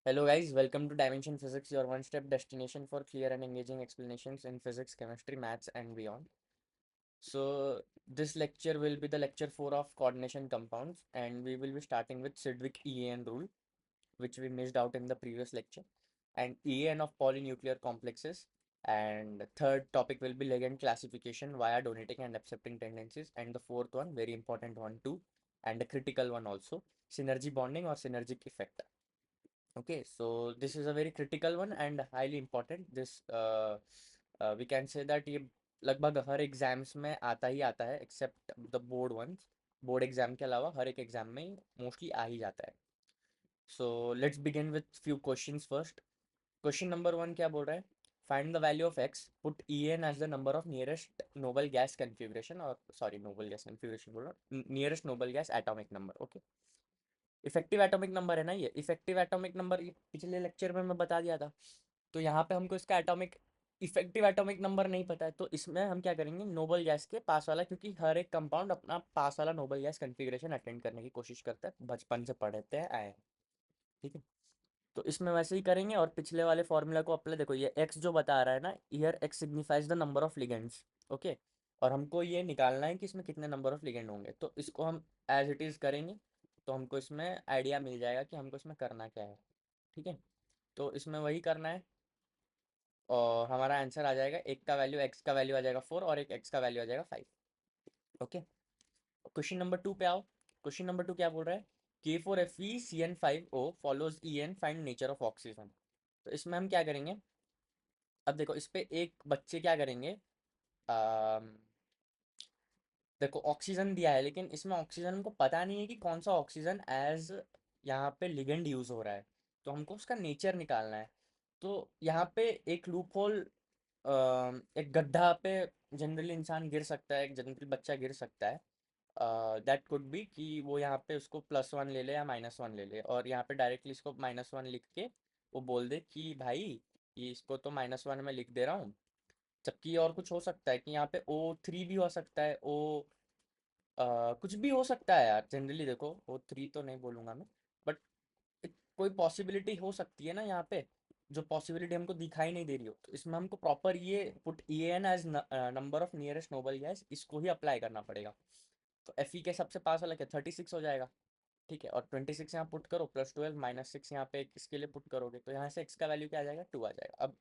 Hello guys, welcome to Dimension Physics, your one-step destination for clear and engaging explanations in physics, chemistry, maths and beyond. So this lecture will be the lecture 4 of coordination compounds and we will be starting with Sidwick EAN rule, which we missed out in the previous lecture, and EAN of polynuclear complexes. And the third topic will be ligand classification via donating and accepting tendencies, and the fourth one, very important one too, and a critical one also, synergy bonding or synergic effect. Okay, so this is a very critical one and highly important. This we can say that ये लगभग हर exams में आता ही आता है except the board ones. Board exam के अलावा हर एक एग्जाम में मोस्टली आ ही जाता है. So let's begin with few questions first. Question number one क्या बोल रहा है? Find the value of x, put E N as the number of nearest noble gas configuration, और सॉरी नोबल गैस कन्फिग्रेशन बोल रहा हूँ, nearest noble gas atomic number. Okay, effective atomic number है ना ये. इफेक्टिव एटॉमिक नंबर ये पिछले lecture में मैं बता दिया था. तो यहाँ पे हमको इसका एटॉमिक इफेक्टिव एटॉमिक नंबर नहीं पता है, तो इसमें हम क्या करेंगे, नोबल गैस के पास वाला, क्योंकि हर एक कंपाउंड अपना पास वाला नोबल गैस कन्फिग्रेशन अटेंड करने की कोशिश करता है, बचपन से पढ़ते हैं आए हैं. ठीक है, तो इसमें वैसे ही करेंगे. और पिछले वाले फॉर्मूला को अप्लाई, देखो ये एक्स जो बता रहा है ना, year x signifies the number of ligands. Okay, और हमको ये निकालना है कि इसमें कितने नंबर ऑफ लिगेंड होंगे, तो इसको हम एज इट इज़ करेंगे. तो हमको इसमें आइडिया मिल जाएगा कि हमको इसमें करना क्या है. ठीक है, तो इसमें वही करना है और हमारा आंसर आ जाएगा. एक का वैल्यू, एक्स का वैल्यू आ जाएगा 4 और एक एक्स का वैल्यू आ जाएगा 5. ओके, क्वेश्चन नंबर 2 पे आओ. क्वेश्चन नंबर 2 क्या बोल रहा है? K4FeCN5O follows EN, find nature of oxygen. तो इसमें हम क्या करेंगे, अब देखो इस पे एक बच्चे क्या करेंगे. अम, देखो ऑक्सीजन दिया है, लेकिन इसमें ऑक्सीजन हमको पता नहीं है कि कौन सा ऑक्सीजन एज यहाँ पे लिगेंड यूज हो रहा है. तो हमको उसका नेचर निकालना है. तो यहाँ पे एक लूप होल, एक गड्ढा पे जनरली इंसान गिर सकता है, एक जनरली बच्चा गिर सकता है. दैट कुड बी कि वो यहाँ पे उसको +1 ले ले या -1 ले ले, और यहाँ पे डायरेक्टली इसको -1 लिख के वो बोल दे कि भाई ये इसको तो -1 में लिख दे रहा हूँ. जबकि और कुछ हो सकता है कि यहाँ पे O3 भी हो सकता है, ओ कुछ भी हो सकता है यार. जनरली देखो O3 तो नहीं बोलूंगा मैं, बट कोई पॉसिबिलिटी हो सकती है ना यहाँ पे, जो पॉसिबिलिटी हमको दिखाई नहीं दे रही हो. तो इसमें हमको प्रॉपर ये put E N as number of nearest noble gas, इसको ही अप्लाई करना पड़ेगा. तो एफ ई के सबसे पास वाला क्या, 36 हो जाएगा. ठीक है, और 26 यहाँ पुट करो, +12 -6 यहाँ पे इसके लिए पुट करोगे, तो यहाँ से एक्स का वैल्यू क्या आ जाएगा, 2 आ जाएगा. अब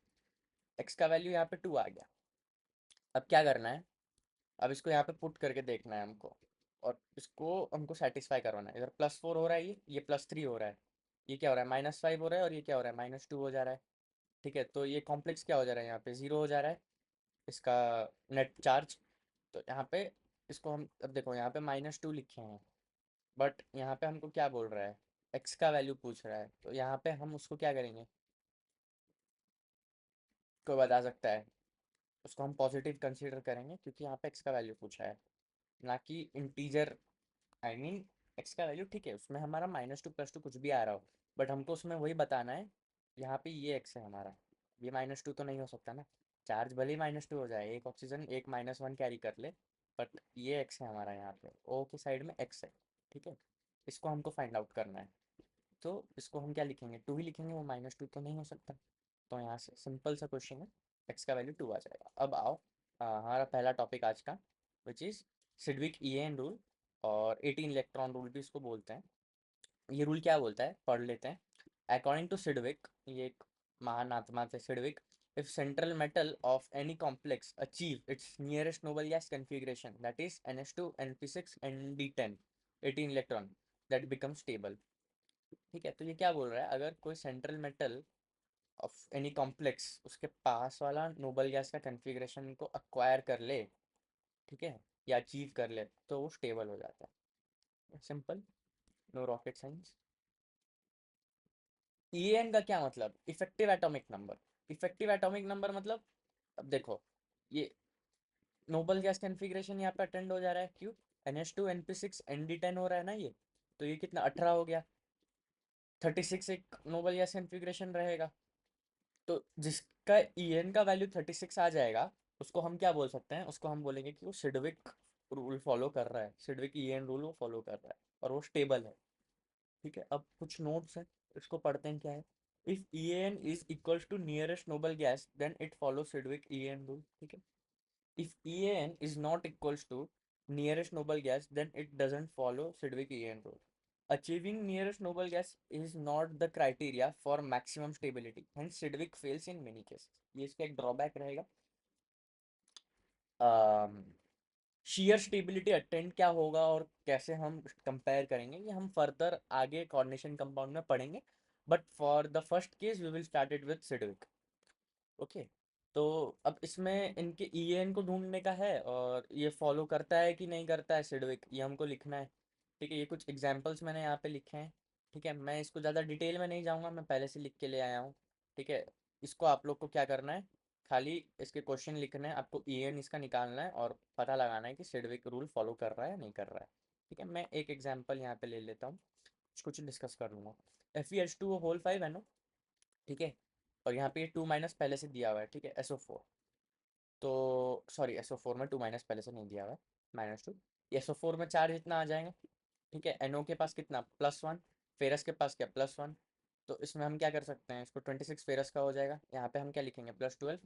एक्स का वैल्यू यहाँ पे 2 आ गया. अब क्या करना है, अब इसको यहाँ पे पुट करके देखना है हमको, और इसको हमको सेटिस्फाई करवाना है. इधर +4 हो रहा है, ये +3 हो रहा है, ये क्या हो रहा है, -5 हो रहा है, और ये क्या हो रहा है, -2 हो जा रहा है. ठीक है, तो ये कॉम्प्लेक्स क्या हो जा रहा है, यहाँ पे 0 हो जा रहा है इसका नेट चार्ज. तो यहाँ पे इसको हम, अब देखो यहाँ पे -2 लिखे हैं, बट यहाँ पे हमको क्या बोल रहा है, एक्स का वैल्यू पूछ रहा है. तो यहाँ पे हम उसको क्या करेंगे, कोई बता सकता है? उसको हम पॉजिटिव कंसीडर करेंगे, क्योंकि यहाँ पे एक्स का वैल्यू पूछा है, ना कि इंटीजर. आई मीन एक्स का वैल्यू ठीक है, उसमें हमारा -2 +2 कुछ भी आ रहा हो, बट हमको उसमें वही बताना है. यहाँ पे ये एक्स है हमारा, ये -2 तो नहीं हो सकता ना. चार्ज भले ही -2 हो जाए, एक ऑक्सीजन एक -1 कैरी कर ले, बट ये एक्स है हमारा, यहाँ पे ओ के साइड में एक्स है. ठीक है, इसको हमको फाइंड आउट करना है. तो इसको हम क्या लिखेंगे, 2 ही लिखेंगे, वो -2 तो नहीं हो सकता. तो यहाँ से सिंपल सा क्वेश्चन है, एक्स का वैल्यू 2 आ जाएगा. अब आओ हमारा पहला टॉपिक आज का, which is Sidgwick EN rule, और 18 इलेक्ट्रॉन रूल भी इसको बोलते हैं. ये रूल क्या बोलता है, पढ़ लेते हैं. अकॉर्डिंग टू सिडविक, ये एक महान आत्मा थे Sidgwick, if central metal of any complex achieve it's nearest noble gas configuration, that is NH2 NP6 ND10, 18 electron, that become stable. ठीक है, तो ये क्या बोल रहा है, अगर कोई central metal of any complex उसके पास वाला नोबल गैस का कन्फिग्रेशन को अक्वायर कर ले, ठीक है, या अचीव कर ले, तो वो स्टेबल हो जाता है. Simple, no rocket science. EN का क्या मतलब, effective atomic number. Effective atomic number मतलब, अब देखो ये नोबल गैस कन्फिग्रेशन यहाँ पे अटेंड हो जा रहा है, क्यों, NH2 NP6 ND10 हो रहा है ना ये. तो ये कितना 18 हो गया, 36 एक नोबल गैस कन्फिग्रेशन रहेगा. तो जिसका EN का वैल्यू 36 आ जाएगा, उसको हम क्या बोल सकते हैं, उसको हम बोलेंगे कि वो सिडविक रूल फॉलो कर रहा है, सिडविक EN रूल वो फॉलो कर रहा है, और वो स्टेबल है. ठीक है, अब कुछ नोट्स हैं, इसको पढ़ते हैं क्या है. If EAN is equals to nearest noble gas then it follows Sedgwick EAN rule. ठीक है. If EAN is not equals to nearest noble gas then it doesn't follow Sedgwick EAN rule. Achieving nearest noble gas is not the criteria for maximum stability, hence Sedgwick fails in many cases. ये इसका एक drawback रहेगा. Share stability attend क्या होगा और कैसे हम compare करेंगे ये हम फर्दर आगे कोऑर्डिनेशन कंपाउंड में पढ़ेंगे. But for the first case we will start it with Sidgwick. Okay. तो अब इसमें इनके ईएन को ढूंढने का है और ये फॉलो करता है कि नहीं करता है सिडविक, ये हमको लिखना है. ठीक है. ये कुछ एग्जांपल्स मैंने यहाँ पे लिखे हैं. ठीक है. मैं इसको ज़्यादा डिटेल में नहीं जाऊँगा, मैं पहले से लिख के ले आया हूँ. ठीक है. इसको आप लोग को क्या करना है, खाली इसके क्वेश्चन लिखने हैं, आपको ईएन इसका निकालना है और पता लगाना है कि सिडविक रूल फॉलो कर रहा है या नहीं कर रहा है. ठीक है. मैं एक एग्जाम्पल यहाँ पे ले लेता हूँ, कुछ डिस्कस कर लूँगा. Fe2 होल 5 है ना. ठीक है. और यहाँ पे 2 माइनस पहले से दिया हुआ है. ठीक है. SO4. तो सॉरी, SO4 में 2 माइनस पहले से नहीं दिया हुआ है, -2. SO4 में चार्ज इतना आ जाएगा. ठीक है. NO के पास कितना, +1. फेरस के पास क्या, +1. तो इसमें हम क्या कर सकते हैं, इसको 26 फेरस का हो जाएगा. यहाँ पे हम क्या लिखेंगे, +12.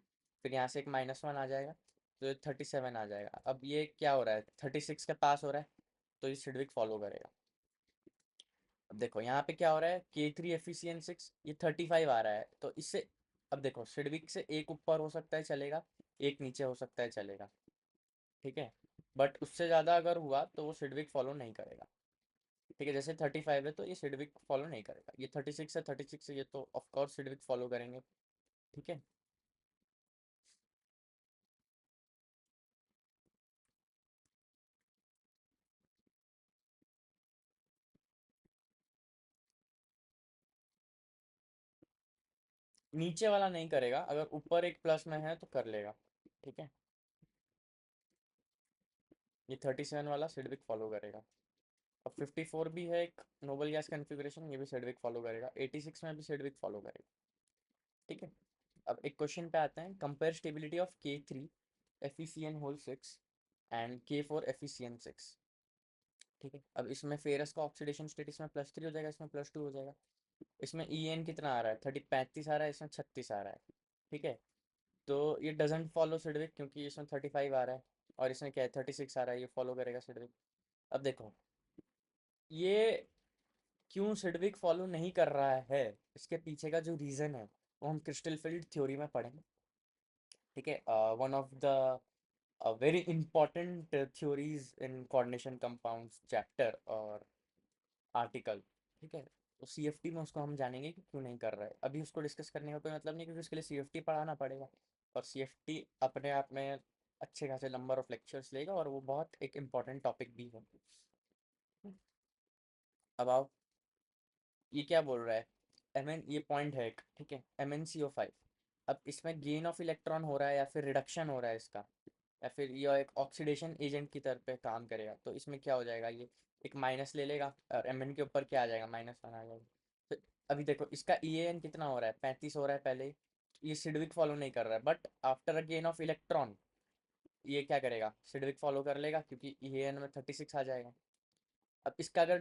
फिर यहाँ से एक -1 आ जाएगा, तो ये 37 आ जाएगा. अब ये क्या हो रहा है, 36 के पास हो रहा है, तो ये सिडविक फॉलो करेगा. अब देखो यहाँ पे क्या हो रहा है, K3 Fe6 ये 35 आ रहा है, तो इससे अब देखो सिडविक से एक ऊपर हो सकता है चलेगा, एक नीचे हो सकता है चलेगा. ठीक है. बट उससे ज़्यादा अगर हुआ तो वो सिडविक फॉलो नहीं करेगा. ठीक है. जैसे 35 है तो ये सिडविक फॉलो नहीं करेगा. ये 36 है, 36 है, ये तो ऑफकोर्स सिडविक फॉलो करेंगे. ठीक है. नीचे वाला नहीं करेगा, अगर ऊपर एक प्लस में है तो कर लेगा. ठीक है. ये 37 वाला सिडविक फॉलो करेगा. अब 54 भी है एक नोबल गैस कॉन्फ़िगरेशन, ये भी सिडविक फॉलो करेगा. 86 में भी सिडविक फॉलो करेगा. ठीक है. अब एक क्वेश्चन पे आते हैं, compare stability of K3 FeCN whole 6 and K4 FeCN 6. ठीक है. अब इसमें फेरस का ऑक्सीडेशन स्टेट इसमें +3 हो जाएगा, इसमें +2 हो जाएगा. इसमें EN कितना आ रहा है, 35 आ रहा है, इसमें 36 आ रहा है. ठीक है. तो ये डजेंट फॉलो सिडविक क्योंकि इसमें 35 आ रहा है और इसमें क्या है 36 आ रहा है, ये फॉलो करेगा सिडविक. अब देखो ये क्यों सिडविक फॉलो नहीं कर रहा है, इसके पीछे का जो रीज़न है वो हम क्रिस्टल फील्ड थ्योरी में पढ़ेंगे. ठीक है. One of the very important theories in coordination compounds chapter और आर्टिकल. ठीक है. तो CFT में उसको हम जानेंगे कि क्यों नहीं कर रहा है. अभी उसको डिस्कस करने का कोई मतलब नहीं, क्योंकि उसके लिए CFT पढ़ाना पड़ेगा और CFT अपने आप में अच्छे खासे नंबर ऑफ लेक्चर्स लेगा और वो बहुत एक इम्पॉर्टेंट टॉपिक भी है. अब आओ, ये क्या बोल रहा है, ये पॉइंट है एक. ठीक है. MnCO5. अब इसमें गेन ऑफ इलेक्ट्रॉन हो रहा है या फिर रिडक्शन हो रहा है इसका, या फिर ये एक ऑक्सीडेशन एजेंट की तरह पे काम करेगा, तो इसमें क्या हो जाएगा, ये एक माइनस ले लेगा और Mn के ऊपर क्या आ जाएगा, -1 आ जाएगा. तो अभी देखो इसका EAN कितना हो रहा है, 35 हो रहा है पहले ही. ये सिडविक फॉलो नहीं कर रहा है, but after a gain of electron ये क्या करेगा, सिडविक फॉलो कर लेगा क्योंकि EAN में 36 आ जाएगा. अब इसका अगर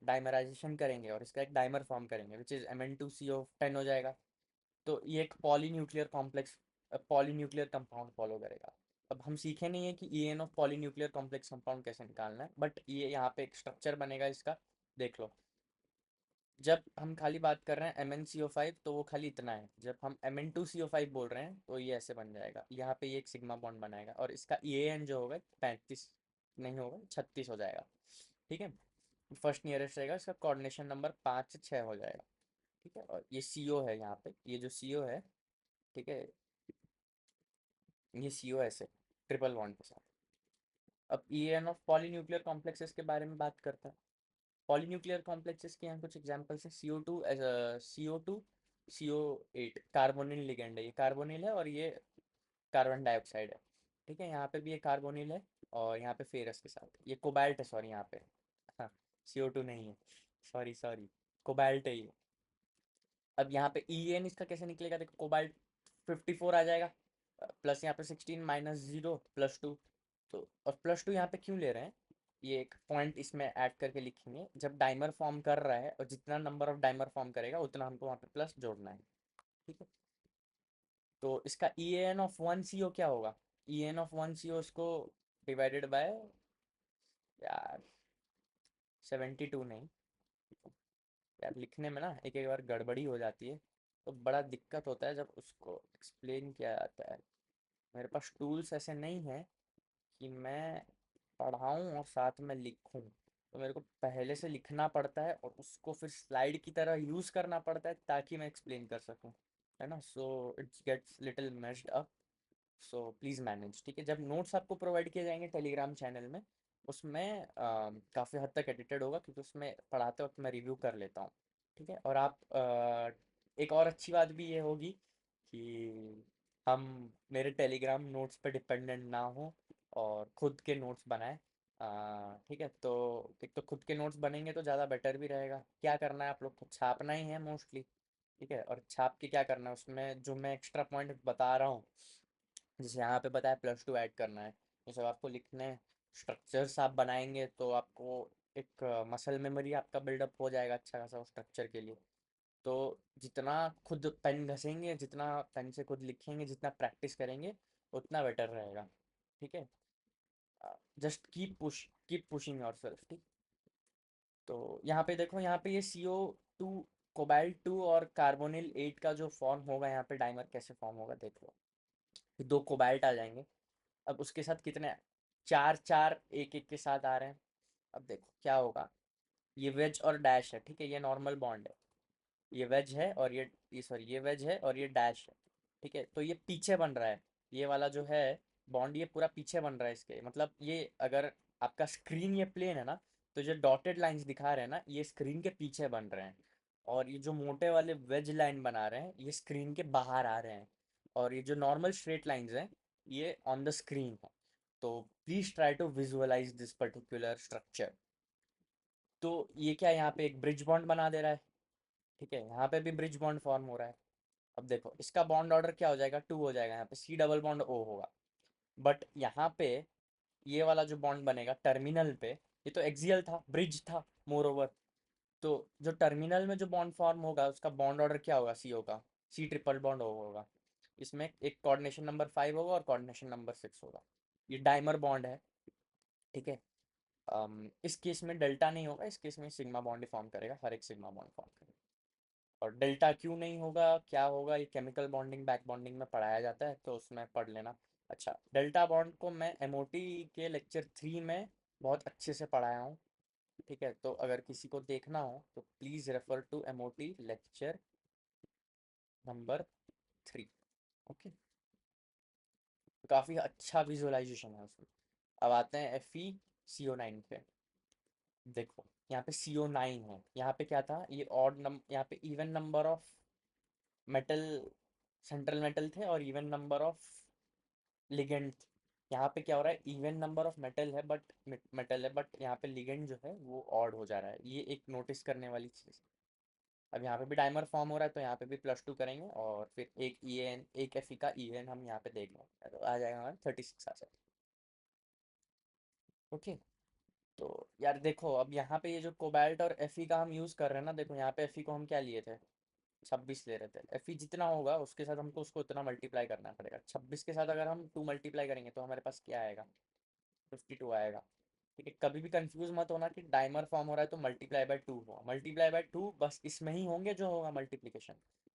डाइमराइजेशन करेंगे और इसका एक डाइमर फॉर्म करेंगे विच इज Mn2CO10 हो जाएगा, तो ये एक polynuclear complex polynuclear compound follow करेगा. अब हम सीखे नहीं है कि EN of polynuclear complex compound कैसे निकालना है, बट ये यहाँ पे एक स्ट्रक्चर बनेगा इसका. देख लो, जब हम खाली बात कर रहे हैं MnCO5 तो वो खाली इतना है, जब हम Mn2CO5 बोल रहे हैं तो ये ऐसे बन जाएगा, यहाँ पे ये एक सिग्मा बॉन्ड बनाएगा और इसका EAN जो होगा 35 नहीं होगा, 36 हो जाएगा. ठीक है. फर्स्ट नियरेस्ट रहेगा, इसका कोऑर्डिनेशन नंबर 5 से 6 हो जाएगा. ठीक है. और ये CO है यहाँ पे, ये जो CO है. ठीक है. ये CO ऐसे ट्रिपल बॉन्ड के साथ. अब EAN ऑफ पॉलीन्यूक्लियर कॉम्प्लेक्सेस के बारे में बात करते हैं. पॉलीन्यूक्लियर कॉम्प्लेक्सेस के यहाँ कुछ एग्जांपल्स हैं. CO2 CO8 कार्बोनिल लिगेंड है, ये कार्बोनिल है और ये कार्बन डाइऑक्साइड है. ठीक है. यहाँ पे भी ये कार्बोनिल है और यहाँ पे फेरस के साथ ये कोबाल्ट है, सॉरी यहाँ पे. हाँ, CO2 नहीं है, सॉरी सॉरी, कोबाल्ट है ये. अब यहाँ पे EN इसका कैसे निकलेगा, देखो कोबाल्ट 54 आ जाएगा, प्लस यहाँ पे 16 -0 +2. तो और +2 यहाँ पे क्यों ले रहे हैं, ये एक पॉइंट इसमें ऐड करके लिखेंगे, जब डाइमर फॉर्म कर रहा है और जितना नंबर ऑफ डाइमर फॉर्म करेगा उतना हमको वहाँ पे प्लस जोड़ना है। ठीक है, तो इसका ई एन ऑफ वन सी ओ क्या होगा? ई एन ऑफ वन सी ओ इसको डिवाइडेड बाय, यार 72 नहीं, यार लिखने में ना एक एक बार गड़बड़ी हो जाती है, तो बड़ा दिक्कत होता है जब उसको एक्सप्लेन किया जाता है। मेरे पास टूल्स ऐसे नहीं हैं कि मैं पढ़ाऊँ और साथ में लिखूँ, तो मेरे को पहले से लिखना पड़ता है और उसको फिर स्लाइड की तरह यूज़ करना पड़ता है ताकि मैं एक्सप्लेन कर सकूँ, है ना? So it's gets little messed up, so please manage. ठीक है, जब नोट्स आपको प्रोवाइड किए जाएंगे टेलीग्राम चैनल में, उसमें काफ़ी हद तक एडिटेड होगा क्योंकि उसमें पढ़ाते वक्त मैं रिव्यू कर लेता हूँ। ठीक है, और आप एक और अच्छी बात भी ये होगी कि हम मेरे टेलीग्राम नोट्स पे डिपेंडेंट ना हो और खुद के नोट्स बनाएं। ठीक है, तो एक तो खुद के नोट्स बनेंगे तो ज़्यादा बेटर भी रहेगा। क्या करना है आप लोग को? छापना ही है मोस्टली। ठीक है, और छाप के क्या करना है उसमें जो मैं एक्स्ट्रा पॉइंट बता रहा हूँ, जैसे यहाँ पे बताया प्लस 2 ऐड करना है, ये सब आपको लिखने हैं। स्ट्रक्चर्स आप बनाएंगे तो आपको एक मसल मेमोरी आपका बिल्डअप हो जाएगा अच्छा खासा स्ट्रक्चर के लिए। तो जितना खुद पेन घसेंगे, जितना पेन से खुद लिखेंगे, जितना प्रैक्टिस करेंगे, उतना बेटर रहेगा। ठीक है, just keep pushing your self. ठीक, तो यहाँ पे देखो, यहाँ पे ये CO2, कोबाल्ट 2 और कार्बोनिल 8 का जो फॉर्म होगा यहाँ पे डाइमर कैसे फॉर्म होगा देख लो। ये दो कोबाल्ट आ जाएंगे, अब उसके साथ कितने, चार चार एक एक के साथ आ रहे हैं। अब देखो क्या होगा, ये वेज और डैश है। ठीक है, ये नॉर्मल बॉन्ड है, ये वेज है और ये सॉरी ये वेज है और ये डैश है। ठीक है, तो ये पीछे बन रहा है, ये वाला जो है बॉन्ड ये पूरा पीछे बन रहा है इसके, मतलब ये अगर आपका स्क्रीन ये प्लेन है ना, तो जो डॉटेड लाइंस दिखा रहे हैं ना, ये स्क्रीन के पीछे बन रहे हैं। और ये जो मोटे वाले वेज लाइन बना रहे हैं ये स्क्रीन के बाहर आ रहे हैं। और ये जो नॉर्मल स्ट्रेट लाइंस हैं ये ऑन द स्क्रीन है। तो please try to visualise this particular structure. तो ये क्या यहाँ पे एक ब्रिज बॉन्ड बना दे रहा है। ठीक है, यहाँ पे भी ब्रिज बॉन्ड फॉर्म हो रहा है। अब देखो इसका बॉन्ड ऑर्डर क्या हो जाएगा, 2 हो जाएगा, यहाँ पे C डबल बॉन्ड O होगा। बट यहाँ पे ये वाला जो बॉन्ड बनेगा टर्मिनल पे, ये तो एक्सियल था, ब्रिज था मोर ओवर। तो जो टर्मिनल में जो बॉन्ड फॉर्म होगा उसका बॉन्ड ऑर्डर क्या होगा, CO का, C ट्रिपल बॉन्ड O होगा। इसमें एक कोऑर्डिनेशन नंबर 5 होगा और कोऑर्डिनेशन नंबर 6 होगा। ये डाइमर बॉन्ड है। ठीक है, इस केस में डेल्टा नहीं होगा, इस केस में सिग्मा बॉन्ड ही फॉर्म करेगा, हर एक सिग्मा बॉन्ड फॉर्म करेगा। और डेल्टा क्यों नहीं होगा, क्या होगा, ये केमिकल बॉन्डिंग बैक बॉन्डिंग में पढ़ाया जाता है तो उसमें पढ़ लेना। अच्छा, डेल्टा बॉन्ड को मैं MOT के लेक्चर 3 में बहुत अच्छे से पढ़ाया हूँ। ठीक है, तो अगर किसी को देखना हो तो please refer to MOT lecture number 3। Okay, तो काफ़ी अच्छा विजुअलाइजेशन है उसमें। अब आते हैं FeCO9 पे। देखो यहाँ पे CO9 है, यहाँ पे क्या था, ये ऑड नंबर, यहाँ पे even number of metal, central metal थे और इवन नंबर ऑफ लिगेंड। यहाँ पे क्या हो रहा है, इवन नंबर ऑफ मेटल है बट यहाँ पे लिगेंड जो है वो ऑड हो जा रहा है, ये एक नोटिस करने वाली चीज़। अब यहाँ पे भी डाइमर फॉर्म हो रहा है तो यहाँ पे भी +2 करेंगे और फिर एक EN, एक Fe का EN हम यहाँ पे देख लेंगे तो आ जाएगा हमारा 36 आ जाएगा। ओके, तो यार देखो अब यहाँ पे ये जो कोबाल्ट और Fe का हम यूज़ कर रहे हैं ना, देखो यहाँ पे Fe को हम क्या लिए थे, 26 ले रहे थे। Fe जितना होगा उसके साथ हमको उसको उतना मल्टीप्लाई करना पड़ेगा। 26 के साथ अगर हम 2 मल्टीप्लाई करेंगे तो हमारे पास क्या आएगा, 52 आएगा। ठीक है, कभी भी कंफ्यूज मत होना कि डाइमर फॉर्म हो रहा है तो ×2 हो, ×2 बस इसमें ही होंगे जो होगा मल्टीप्लिकेशन।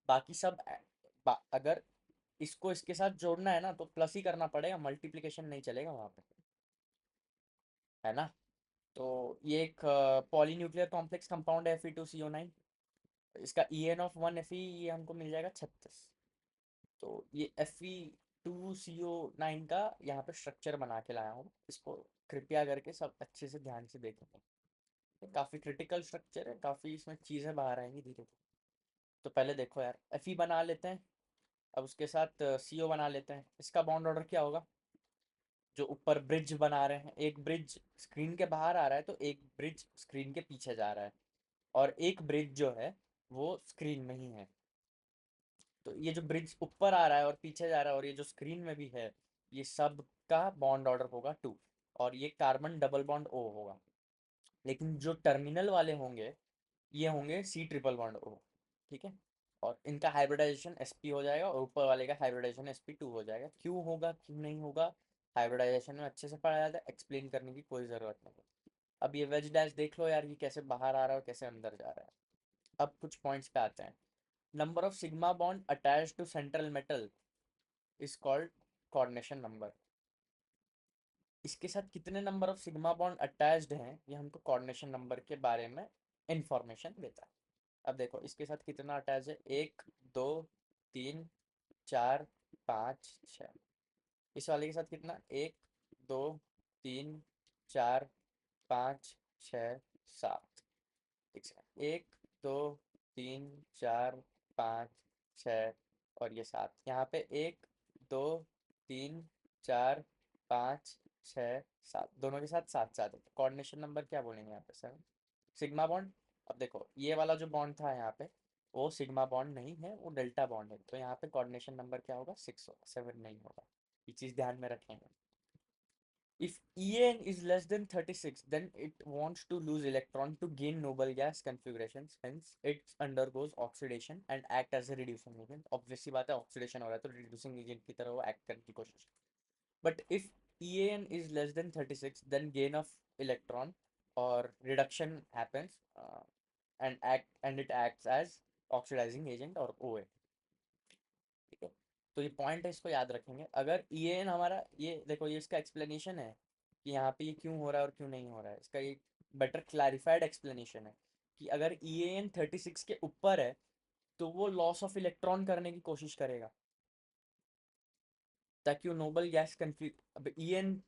बाकी सब अगर इसको इसके साथ जोड़ना है ना तो प्लस ही करना पड़ेगा, मल्टीप्लिकेशन नहीं चलेगा वहाँ पे, है ना? तो ये एक पॉलीन्यूक्लियर कॉम्प्लेक्स कंपाउंड है Fe2CO9। इसका EN ऑफ 1 Fe ये हमको मिल जाएगा 36। तो ये Fe2CO9 का यहाँ पे स्ट्रक्चर बना के लाया हूँ, इसको कृपया करके सब अच्छे से ध्यान से देखें। ये काफ़ी क्रिटिकल स्ट्रक्चर है, काफ़ी इसमें चीज़ें बाहर आएंगी धीरे धीरे। तो पहले देखो यार, Fe बना लेते हैं, अब उसके साथ CO बना लेते हैं। इसका बॉन्ड ऑर्डर क्या होगा, जो ऊपर ब्रिज बना रहे हैं, एक ब्रिज स्क्रीन के बाहर आ रहा है तो एक ब्रिज स्क्रीन के पीछे जा रहा है, और एक ब्रिज जो है वो स्क्रीन में ही है। तो ये जो ब्रिज ऊपर आ रहा है और पीछे जा रहा है और ये जो स्क्रीन में भी है, ये सब का बॉन्ड ऑर्डर होगा 2। और ये कार्बन डबल बॉन्ड O होगा। लेकिन जो टर्मिनल वाले होंगे ये होंगे C ट्रिपल बॉन्ड O। ठीक है, और इनका हाइब्रिडाइजेशन sp हो जाएगा और ऊपर वाले का हाइब्रिडाइजेशन sp2 हो जाएगा। क्यों होगा क्यों नहीं होगा, हाइब्रिडाइजेशन में अच्छे से पढ़ा जाता है, एक्सप्लेन करने की कोई ज़रूरत नहीं। अब ये वेज डैश देख लो यार, ये कैसे बाहर आ रहा है और कैसे अंदर जा रहा है। अब कुछ पॉइंट्स पे आते हैं। Number of sigma bond attach to central metal is called coordination number. इसके साथ कितने number of sigma bond attached हैं ये हमको कोऑर्डिनेशन नंबर के बारे में इंफॉर्मेशन देता है। अब देखो इसके साथ कितना अटैच है, 1 2 3 4 5 6। इस वाले के साथ कितना, 1 2 3 4 5 6 7। ठीक है, 1 2 3 4 5 6 और ये 7। यहाँ पे 1 2 3 4 5 6 7, दोनों के साथ 7 7 है। कोऑर्डिनेशन नंबर क्या बोलेंगे यहाँ पे, 7। सिग्मा बॉन्ड, अब देखो ये वाला जो बॉन्ड था यहाँ पे वो सिग्मा बॉन्ड नहीं है, वो डेल्टा बॉन्ड है, तो यहाँ पे कोऑर्डिनेशन नंबर क्या होगा, 6 होगा, 7 नहीं होगा। ये चीज़ ध्यान में रखेंगे। If En is less than 36, then it wants to lose electron to gain noble gas configurations. Hence, it undergoes oxidation and act as a reducing agent. Obviously बात है, oxidation हो रहा है तो reducing agent की तरह वो act करने की कोशिश। But if En is less than 36, then gain of electron or reduction happens, and it acts as oxidizing agent or OA। ठीक है, तो ये पॉइंट है, इसको याद रखेंगे। अगर ई एन हमारा, ये देखो ये इसका एक्सप्लेनेशन है कि यहाँ पे ये क्यों हो रहा है और क्यों नहीं हो रहा है, इसका ये बेटर क्लैरिफाइड एक्सप्लेनेशन है कि अगर ई एन 36 के ऊपर है तो वो लॉस ऑफ इलेक्ट्रॉन करने की कोशिश करेगा ताकि वो नोबल गैस कन्फ्यू, अब ई एन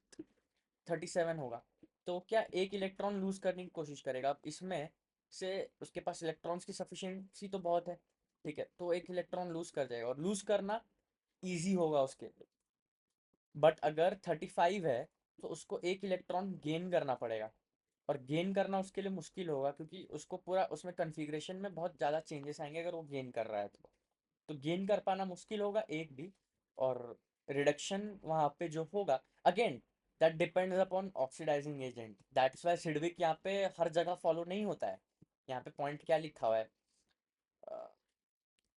37 होगा तो क्या एक इलेक्ट्रॉन लूज करने की कोशिश करेगा। अब इसमें से उसके पास इलेक्ट्रॉन्स की सफिशिएंसी तो बहुत है, ठीक है, तो एक इलेक्ट्रॉन लूज कर जाएगा और लूज करना ईजी होगा उसके लिए। बट अगर 35 है तो उसको एक इलेक्ट्रॉन गेन करना पड़ेगा, और गेन करना उसके लिए मुश्किल होगा क्योंकि उसको पूरा उसमें कन्फिग्रेशन में बहुत ज़्यादा चेंजेस आएंगे अगर वो गेन कर रहा है तो गेन कर पाना मुश्किल होगा एक भी। और रिडक्शन वहाँ पे जो होगा, again that depends upon oxidising agent, that's why Sidgwick यहाँ पे हर जगह फॉलो नहीं होता है। यहाँ पे पॉइंट क्या लिखा हुआ है,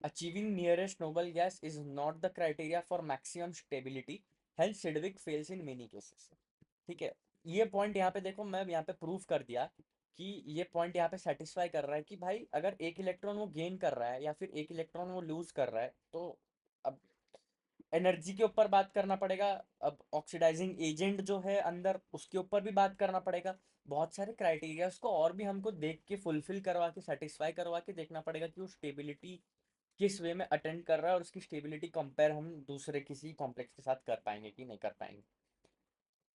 achieving nearest noble gas is not the criteria for maximum stability, hence Sidwick fails in many cases। ठीक है, ये पॉइंट यहाँ पे देखो, मैं यहाँ पे प्रूव कर दिया कि ये पॉइंट यहाँ पे सेटिस्फाई कर रहा है कि भाई अगर एक इलेक्ट्रॉन वो गेन कर रहा है या फिर एक इलेक्ट्रॉन वो लूज कर रहा है तो अब एनर्जी के ऊपर बात करना पड़ेगा। अब ऑक्सीडाइजिंग एजेंट जो है अंदर उसके ऊपर भी बात करना पड़ेगा। बहुत सारे क्राइटेरिया उसको और भी हमको देख के फुलफिल करवा के सेटिस्फाई करवा के देखना पड़ेगा कि वो स्टेबिलिटी किस वे में अटेंड कर रहा है और उसकी स्टेबिलिटी कंपेयर हम दूसरे किसी कॉम्प्लेक्स के साथ कर पाएंगे कि नहीं कर पाएंगे।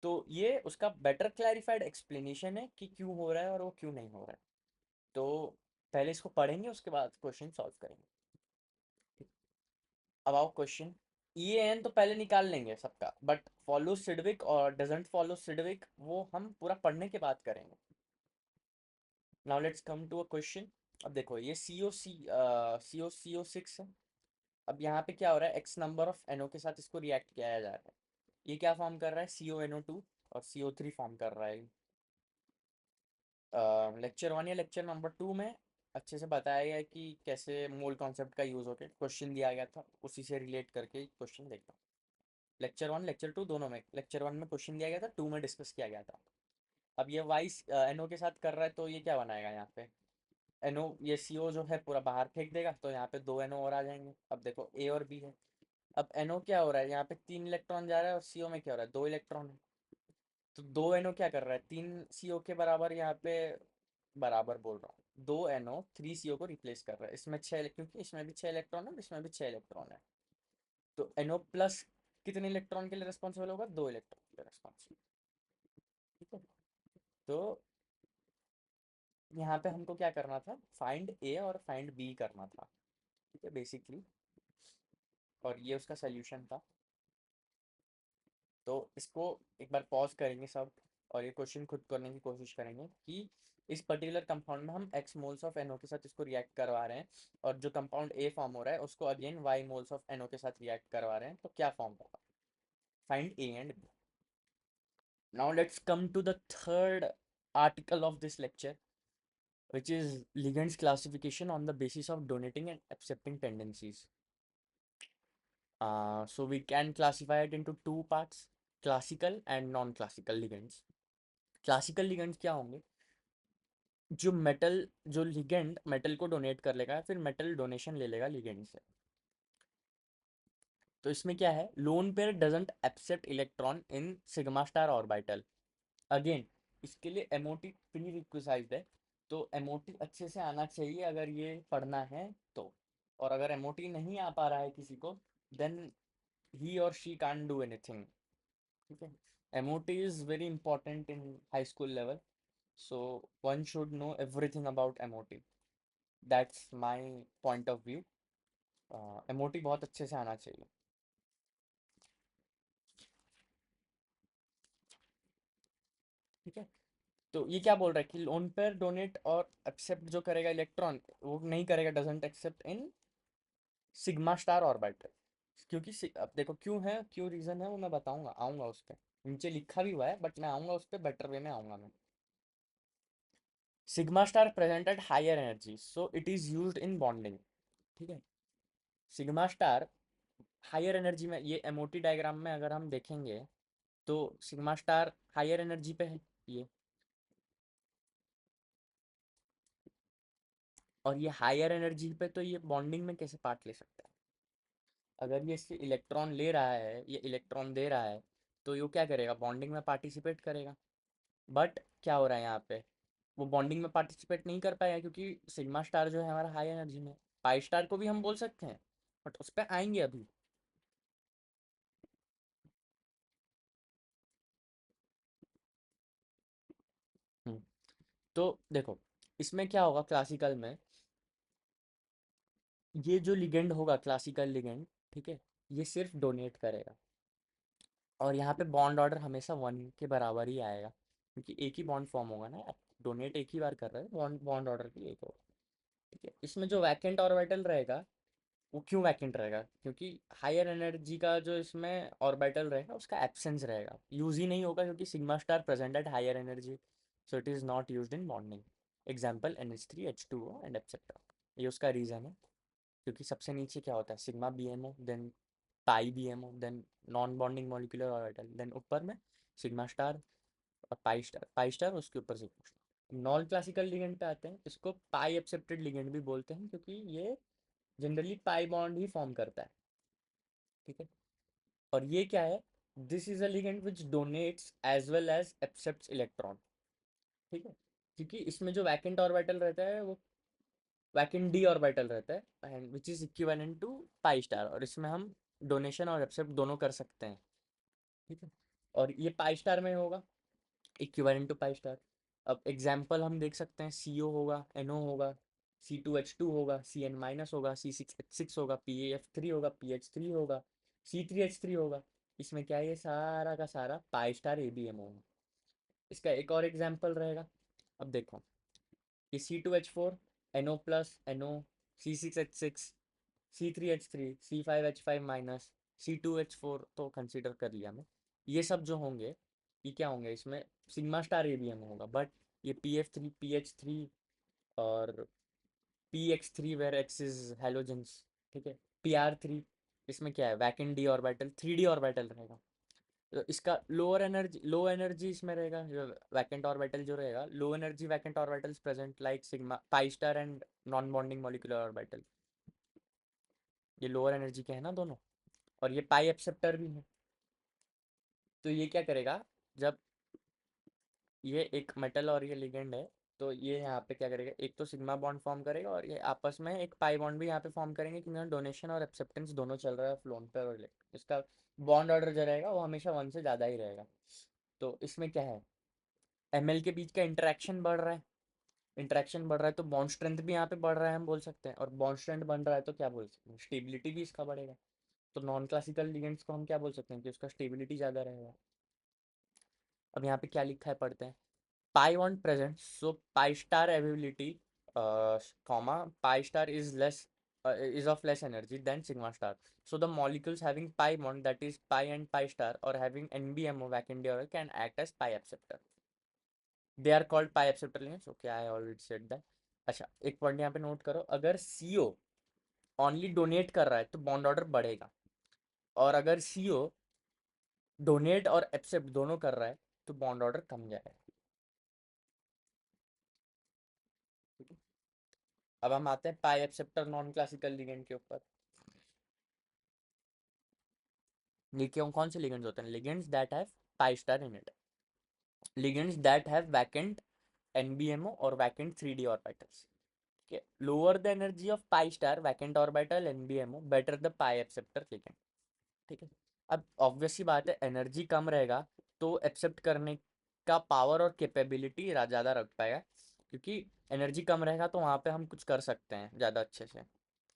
तो ये उसका बेटर क्लैरिफाइड एक्सप्लेनेशन है कि क्यों हो रहा है और वो क्यों नहीं हो रहा है। तो पहले इसको पढ़ेंगे उसके बाद क्वेश्चन सॉल्व करेंगे। अब आओ क्वेश्चन, ई एन तो पहले निकाल लेंगे सबका, बट फॉलो सिडविक और डजंट फॉलो सिडविक वो हम पूरा पढ़ने के बाद करेंगे। Now let's come to a question. अब देखो ये CO6 है। अब यहाँ पे क्या हो रहा है, एक्स नंबर ऑफ NO के साथ इसको रिएक्ट किया जा रहा है। ये क्या फॉर्म कर रहा है, CONO2 और CO3 फॉर्म कर रहा है। लेक्चर 1 या लेक्चर नंबर 2 में अच्छे से बताया गया है कि कैसे मोल कॉन्सेप्ट का यूज़ होकर क्वेश्चन दिया गया था, उसी से रिलेट करके क्वेश्चन देखता हूँ। लेक्चर 1 लेक्चर 2 दोनों में, लेक्चर 1 में क्वेश्चन दिया गया था, 2 में डिस्कस किया गया था। अब ये वाइस NO के साथ कर रहा है तो ये क्या बनाएगा यहाँ पे, NO ये CO जो है पूरा बाहर फेंक देगा तो यहाँ पे 2 NO और आ जाएंगे। अब देखो A और B है। अब NO क्या हो रहा है, यहाँ पे 3 इलेक्ट्रॉन जा रहा है और CO में क्या हो रहा है, 2 इलेक्ट्रॉन है। तो 2 NO क्या कर रहा है, 3 CO के बराबर यहाँ पे, बराबर बोल रहा हूँ, 2 NO 3 CO को रिप्लेस कर रहा है। इसमें 6, क्योंकि इसमें भी 6 इलेक्ट्रॉन है, इसमें भी 6 इलेक्ट्रॉन है। तो NO प्लस कितने इलेक्ट्रॉन के लिए रिस्पॉन्सिबल होगा, 2 इलेक्ट्रॉन के लिए रिस्पॉन्सिबल। ठीक है, तो यहाँ पे हमको क्या करना था, फाइंड ए और फाइंड बी करना था। ठीक है बेसिकली, और ये उसका सोल्यूशन था। तो इसको एक बार पॉज करेंगे सब और ये क्वेश्चन खुद करने की कोशिश करेंगे कि इस पर्टिकुलर कंपाउंड में हम x मोल्स ऑफ NO के साथ इसको रिएक्ट करवा रहे हैं, और जो कंपाउंड A फॉर्म हो रहा है उसको again y moles of NO के साथ रिएक्ट करवा रहे हैं, तो क्या फॉर्म होगा, find A and B। Now let's come to the third article of this lecture, which is ligands classification on the basis of donating and accepting tendencies. So we can classify it into two parts, classical and non-classical ligands. Classical ligands क्या होंगे? जो metal, जो ligand metal को donate कर लेगा, फिर metal donation ले लेगा लिगेंड से। तो इसमें क्या है, lone pair doesn't accept electron in sigma star orbital. Again इसके लिए एमओटी प्री रिक्विसाइज्ड है, तो एमओटी अच्छे से आना चाहिए अगर ये पढ़ना है तो। और अगर एमओटी नहीं आ पा रहा है किसी को, देन ही और शी कांट डू एनीथिंग। ठीक है, MOT is very important in high school level, so one should know everything about MOT. That's my point of view. MOT बहुत अच्छे से आना चाहिए। ठीक है, तो ये क्या बोल रहा है कि लोन पेयर डोनेट और एक्सेप्ट जो करेगा इलेक्ट्रॉन, वो नहीं करेगा, doesn't accept in sigma star orbital. क्योंकि अब देखो क्यों है, क्यों रीजन है वो मैं बताऊंगा, आऊंगा उस पर। नीचे लिखा भी हुआ है बट मैं आऊंगा उस पर, बेटर वे में आऊंगा मैं। Sigma star present at higher energy, so it is used in bonding. ठीक है, सिग्मा स्टार हायर एनर्जी में, ये एमओटी डायग्राम में अगर हम देखेंगे तो सिग्मा स्टार हायर एनर्जी पे है ये, और ये हायर एनर्जी पे, तो ये बॉन्डिंग में कैसे पार्ट ले सकता है? अगर ये इससे इलेक्ट्रॉन ले रहा है, ये इलेक्ट्रॉन दे रहा है, तो ये क्या करेगा, बॉन्डिंग में पार्टिसिपेट करेगा। बट क्या हो रहा है यहाँ पे, वो बॉन्डिंग में पार्टिसिपेट नहीं कर पाएगा क्योंकि सिग्मा स्टार जो है हमारा हाई एनर्जी में। पाई स्टार को भी हम बोल सकते हैं, बट उस पर आएंगे अभी। हम्म, तो देखो इसमें क्या होगा क्लासिकल में, ये जो लिगेंड होगा क्लासिकल लिगेंड, ठीक है, ये सिर्फ डोनेट करेगा। और यहाँ पे बॉन्ड ऑर्डर हमेशा वन के बराबर ही आएगा, क्योंकि एक ही बॉन्ड फॉर्म होगा ना, आप डोनेट एक ही बार कर रहे हैं, बॉन्ड बॉन्ड ऑर्डर भी एक होगा। ठीक है, इसमें जो वैकेंट ऑर्बिटल रहेगा, वो क्यों वैकेंट रहेगा, क्योंकि हायर एनर्जी का जो इसमें ऑर्बिटल रहेगा उसका एब्सेंस रहेगा, यूज ही नहीं होगा, क्योंकि sigma star present at higher energy, so it is not used in bonding. Example NH3 H2O and etcetera. ये उसका रीज़न है, क्योंकि सबसे नीचे क्या होता है, sigma BMO, then pi BMO, then non bonding molecular orbital, then ऊपर में सिग्मा स्टार और पाई स्टार उसके ऊपर से कुछ। नॉन क्लासिकल लिगेंड पे आते हैं, इसको पाई एक्सेप्टेड लिगेंड भी बोलते हैं, क्योंकि ये जनरली पाई बॉन्ड ही फॉर्म करता है। ठीक है, और ये क्या है, this is a ligand which donates as well as accepts electron. ठीक है, क्योंकि इसमें जो वैकेंट ऑर्बिटल रहता है वो वैकेंट डी ऑर्बिटल रहता है, and which is equivalent to pi star, और इसमें हम डोनेशन और एक्सेप्ट दोनों कर सकते हैं। ठीक है, और ये पाई स्टार में होगा, इक्विवेलेंट टू पाई स्टार। अब एग्जाम्पल हम देख सकते हैं, CO होगा, NO होगा, C2H2 होगा, CN- होगा, C6H6 होगा, PaF3 होगा, PH3 होगा, C3H3 होगा। इसमें क्या है, ये सारा का सारा पाई स्टार ABMO है। इसका एक और एग्जाम्पल रहेगा, अब देखो, ये C2H4, NO+, NO, C6H6, C3H3, C5H5-, C2H4 तो कंसीडर कर लिया मैं। ये सब जो होंगे, ये क्या होंगे, इसमें सिग्मा स्टार एबीएम होगा, बट ये PF3, PH3 और PX3 where x is halogens. ठीक है, PR3, इसमें क्या है, vacant D orbital, 3D orbital रहेगा। तो इसका लोअर एनर्जी, लो एनर्जी इसमें रहेगा, वैकेंट ऑर्बिटल जो रहेगा, low energy vacant orbitals present like sigma pi star and non bonding molecular orbital. ये लोअर एनर्जी के हैं ना दोनों, और ये पाई एक्सेप्टर भी है। तो ये क्या करेगा, जब ये एक मेटल और ये लिगेंड है, तो ये यहाँ पे क्या करेगा, एक तो सिग्मा बॉन्ड फॉर्म करेगा, और ये आपस में एक पाई बॉन्ड भी यहाँ पे फॉर्म करेंगे, क्योंकि यहाँ डोनेशन और एक्सेप्टेंस दोनों चल रहा है फ्लोन पे, और इसका बॉन्ड ऑर्डर जो रहेगा वो हमेशा वन से ज़्यादा ही रहेगा। तो इसमें क्या है, ML के बीच का इंटरेक्शन बढ़ रहा है, इंटरेक्शन बढ़ रहा है तो बॉन्ड स्ट्रेंथ भी यहाँ पे बढ़ रहा है, हम बोल सकते हैं, और बॉन्ड स्ट्रेंथ बढ़ रहा है तो क्या बोल सकते हैं, स्टेबिलिटी भी इसका बढ़ेगा। तो नॉन क्लासिकल लिगेंड्स को हम क्या बोल सकते हैं कि उसका स्टेबिलिटी ज़्यादा रहेगा। अब यहाँ पे क्या लिखा है, पढ़ते हैं। Pi bond present, so pi star availability, comma pi star is less is of less energy than sigma star. So the molecules having pi bond, that is pi and pi star, or having NBMO vacant d orbital, can act as pi acceptor. They are called pi acceptor ligands. Okay, I already said that. अच्छा, एक point यहाँ पे note करो, अगर CO only donate कर रहा है तो बॉन्ड ऑर्डर बढ़ेगा, और अगर CO डोनेट और एक्सेप्ट दोनों कर रहा है तो बॉन्ड ऑर्डर कम जाएगा। ठीक है, अब हम आते हैं पाई एक्सेप्टर नॉन क्लासिकल लिगेंड के ऊपर। ये क्यों, कौन से लिगेंड्स होते हैं? Ligands that have pi star in it, ligands that have vacant NBMO और वैकेंट 3D ऑर्बिटल्स। ठीक है, lower the energy of pi star vacant orbital NBMO, better the pi acceptor ligand. ठीक है, अब ऑब्वियस सी बात है, एनर्जी कम रहेगा तो एक्सेप्ट करने का पावर और कैपेबिलिटी ज़्यादा रख पाएगा, क्योंकि एनर्जी कम रहेगा तो वहाँ पे हम कुछ कर सकते हैं ज़्यादा अच्छे से,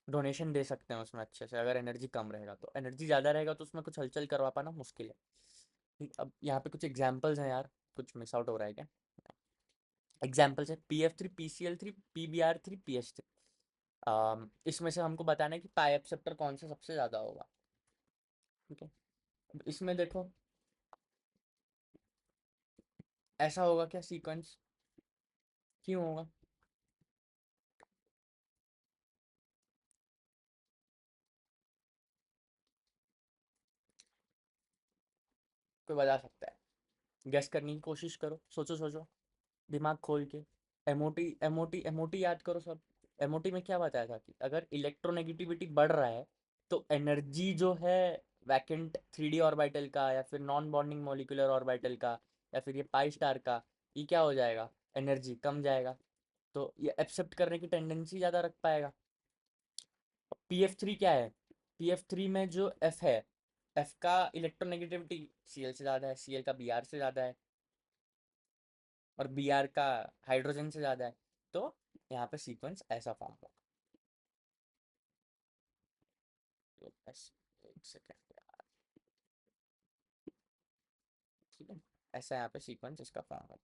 डोनेशन दे सकते हैं उसमें अच्छे से। अगर एनर्जी कम रहेगा, तो एनर्जी ज़्यादा रहेगा तो उसमें कुछ हलचल करवा पाना मुश्किल है। ठीक, अब यहाँ पे कुछ एग्जाम्पल्स हैं यार, कुछ मिस आउट हो रहा है क्या? एग्जाम्पल्स है PF3 PCl3 PBr3 PH3। इसमें से हमको बताना है कि पाई एक्सेप्टर कौन सा सबसे ज़्यादा होगा। ठीक है, अब इसमें देखो ऐसा होगा क्या सीक्वेंस, क्यों होगा? कोई बता सकता है? गेस करने की कोशिश करो, सोचो सोचो, दिमाग खोल के। एमओटी एमओटी एमओटी याद करो सब। एमओटी में क्या बताया था कि अगर इलेक्ट्रोनेगेटिविटी बढ़ रहा है तो एनर्जी जो है वैकेंट 3D ऑर्बिटल का, या फिर नॉन बॉन्डिंग मॉलिक्यूलर ऑर्बिटल का, या फिर ये पाई स्टार का, ये क्या हो जाएगा? एनर्जी कम जाएगा, तो ये एक्सेप्ट करने की टेंडेंसी ज़्यादा रख पाएगा। PF3 क्या है? PF3 में जो F है, F का इलेक्ट्रोनेगेटिविटी Cl से ज़्यादा है, Cl का Br से ज़्यादा है, और Br का हाइड्रोजन से ज़्यादा है। तो यहाँ पे सीक्वेंस ऐसा फॉर्म होगा। एक सेकेंड यार, ठीक है, ऐसा यहाँ पे सीक्वेंस इसका फॉर्म होगा।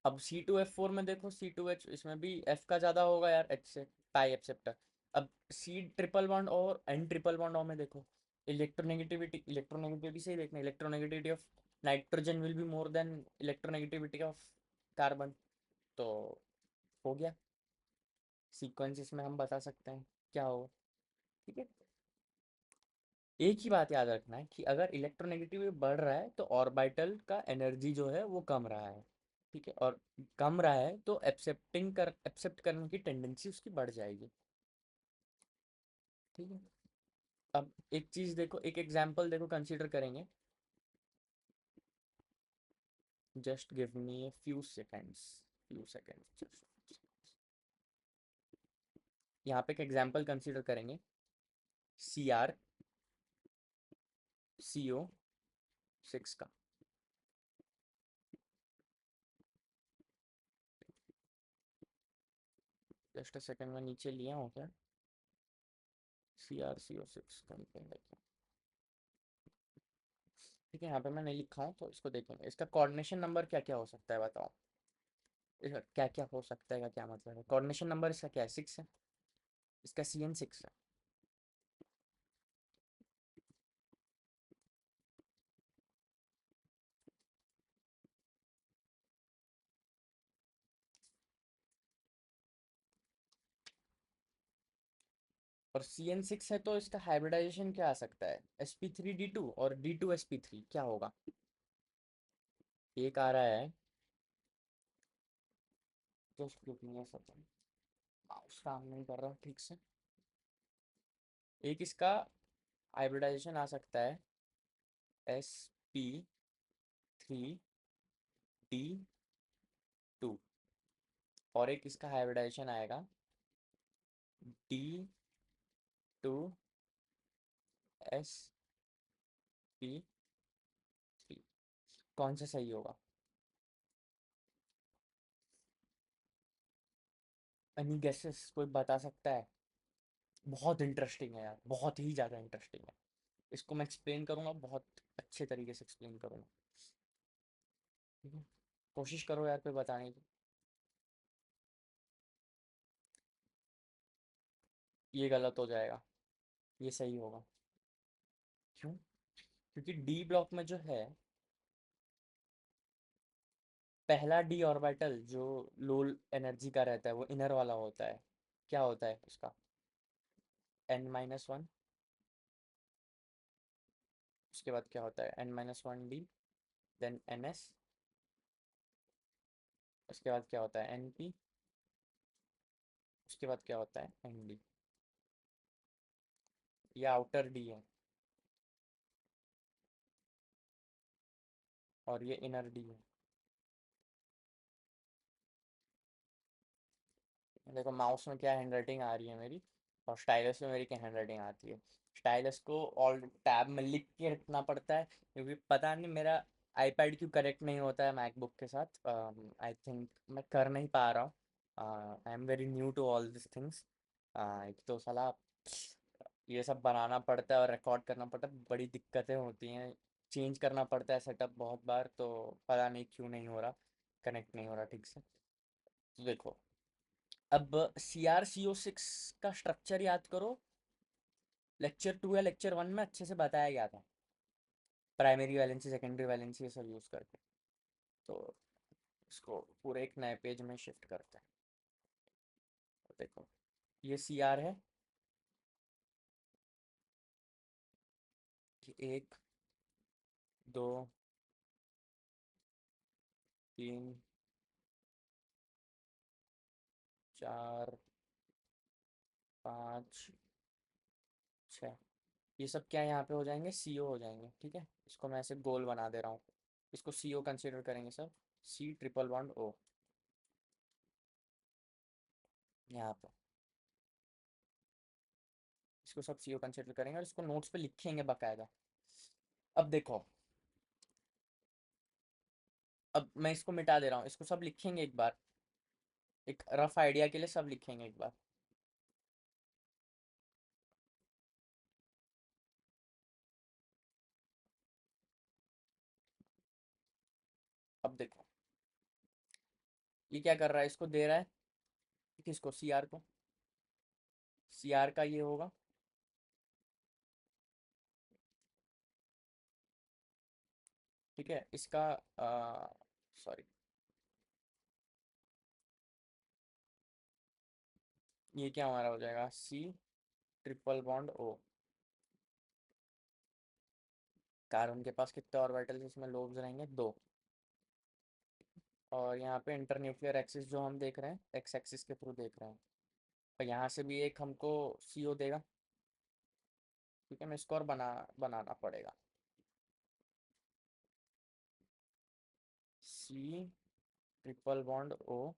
अब C2F4 में देखो, C2H, इसमें भी F का ज़्यादा होगा यार H से, पाई एक्सेप्टर। अब C ट्रिपल बॉन्ड और N ट्रिपल बॉन्ड और में देखो, इलेक्ट्रोनेगेटिविटी से ही देखना, electronegativity of nitrogen will be more than electronegativity of carbon. तो हो गया सीक्वेंस, इसमें हम बता सकते हैं क्या होगा। ठीक है, एक ही बात याद रखना है कि अगर इलेक्ट्रोनेगेटिविटी बढ़ रहा है तो ऑर्बिटल का एनर्जी जो है वो कम रहा है। ठीक है, और कम रहा है तो एक्सेप्ट करने की टेंडेंसी उसकी बढ़ जाएगी। ठीक है, अब एक चीज देखो, एक एग्जांपल देखो, कंसीडर करेंगे। Just give me a few seconds just. यहाँ पे एक एग्जांपल कंसीडर करेंगे, CrCO6 का। जस्ट अ सेकेंड में नीचे लिया हूँ क्या? CrCO6 compare. ठीक है, यहाँ पे मैं नहीं लिखा हूँ तो इसको देखेंगे, इसका कोऑर्डिनेशन नंबर क्या क्या हो सकता है बताओ। इसका क्या क्या हो सकता है का क्या मतलब है? कोऑर्डिनेशन नंबर इसका क्या है? 6 है, इसका CN6 है। और CN6 है तो इसका हाइब्रिडाइजेशन क्या आ सकता है? sp3d2 और D2sp3 क्या होगा? एक आ रहा है, just give me a second, mouse काम नहीं कर रहा ठीक से। एक इसका हाइब्रिडाइजेशन आ सकता है sp3d2, और एक इसका हाइब्रिडाइजेशन आएगा D2sp3। कौन सा सही होगा? एनी गेसेस, कोई बता सकता है? बहुत इंटरेस्टिंग है यार, बहुत ही ज़्यादा इंटरेस्टिंग है। इसको मैं एक्सप्लेन करूँगा, बहुत अच्छे तरीके से एक्सप्लेन करूँगा। ठीक है, कोशिश करो यार कोई बताने की। ये गलत हो जाएगा, ये सही होगा। क्यों? क्योंकि डी ब्लॉक में जो है, पहला डी ऑर्बिटल जो लो एनर्जी का रहता है वो इनर वाला होता है। क्या होता है उसका? n-1। उसके बाद क्या होता है? n-1d, then ns। उसके बाद क्या होता है? np। उसके बाद क्या होता है? nd। ये आउटर डी है और ये इनर डी है। देखो माउस में क्या हैंड राइटिंग आ रही है मेरी, और स्टाइलस में मेरी क्या हैंड राइटिंग आती है। स्टाइलस को ऑल टैब में लिख के रखना पड़ता है, क्योंकि पता नहीं मेरा आईपैड क्यों करेक्ट नहीं होता है मैकबुक के साथ। आई थिंक मैं कर नहीं पा रहा हूँ। I am very new to all this things. एक तो साला ये सब बनाना पड़ता है और रिकॉर्ड करना पड़ता है, बड़ी दिक्कतें होती हैं। चेंज करना पड़ता है सेटअप बहुत बार, तो पता नहीं क्यों नहीं हो रहा, कनेक्ट नहीं हो रहा ठीक से। तो देखो, अब CrCO6 का स्ट्रक्चर याद करो। लेक्चर 2 या लेक्चर 1 में अच्छे से बताया गया था, प्राइमरी वैलेंसी सेकेंडरी वैलेंसी ये सब यूज़ करके। तो इसको पूरे एक नए पेज में शिफ्ट करते हैं। तो देखो, ये Cr है कि 1 2 3 4 5 6। ये सब क्या यहाँ पे हो जाएंगे? CO हो जाएंगे। ठीक है, इसको मैं ऐसे गोल बना दे रहा हूँ। इसको CO कंसिडर करेंगे सब। C ट्रिपल बॉन्ड O यहाँ पे। इसको सब CO कंसिडर करेंगे और इसको नोट्स पे लिखेंगे बाकायदा। अब देखो, अब मैं इसको मिटा दे रहा हूँ, इसको सब लिखेंगे एक बार, एक रफ आइडिया के लिए सब लिखेंगे एक बार। अब देखो, ये क्या कर रहा है? इसको दे रहा है किसको? CR को। CR का ये होगा, ठीक है। इसका सॉरी, ये क्या हमारा हो जाएगा? C triple bond O। Carbon के पास कितने ऑर्बिटल्स इसमें लोब्स रहेंगे? 2। और यहाँ पे इंटरन्यूक्लियर एक्सिस जो हम देख रहे हैं, एक्स एक्सिस के थ्रू देख रहे हैं, और यहाँ से भी एक हमको CO देगा। ठीक है, मैं इसको और बनाना पड़ेगा। C triple bond O।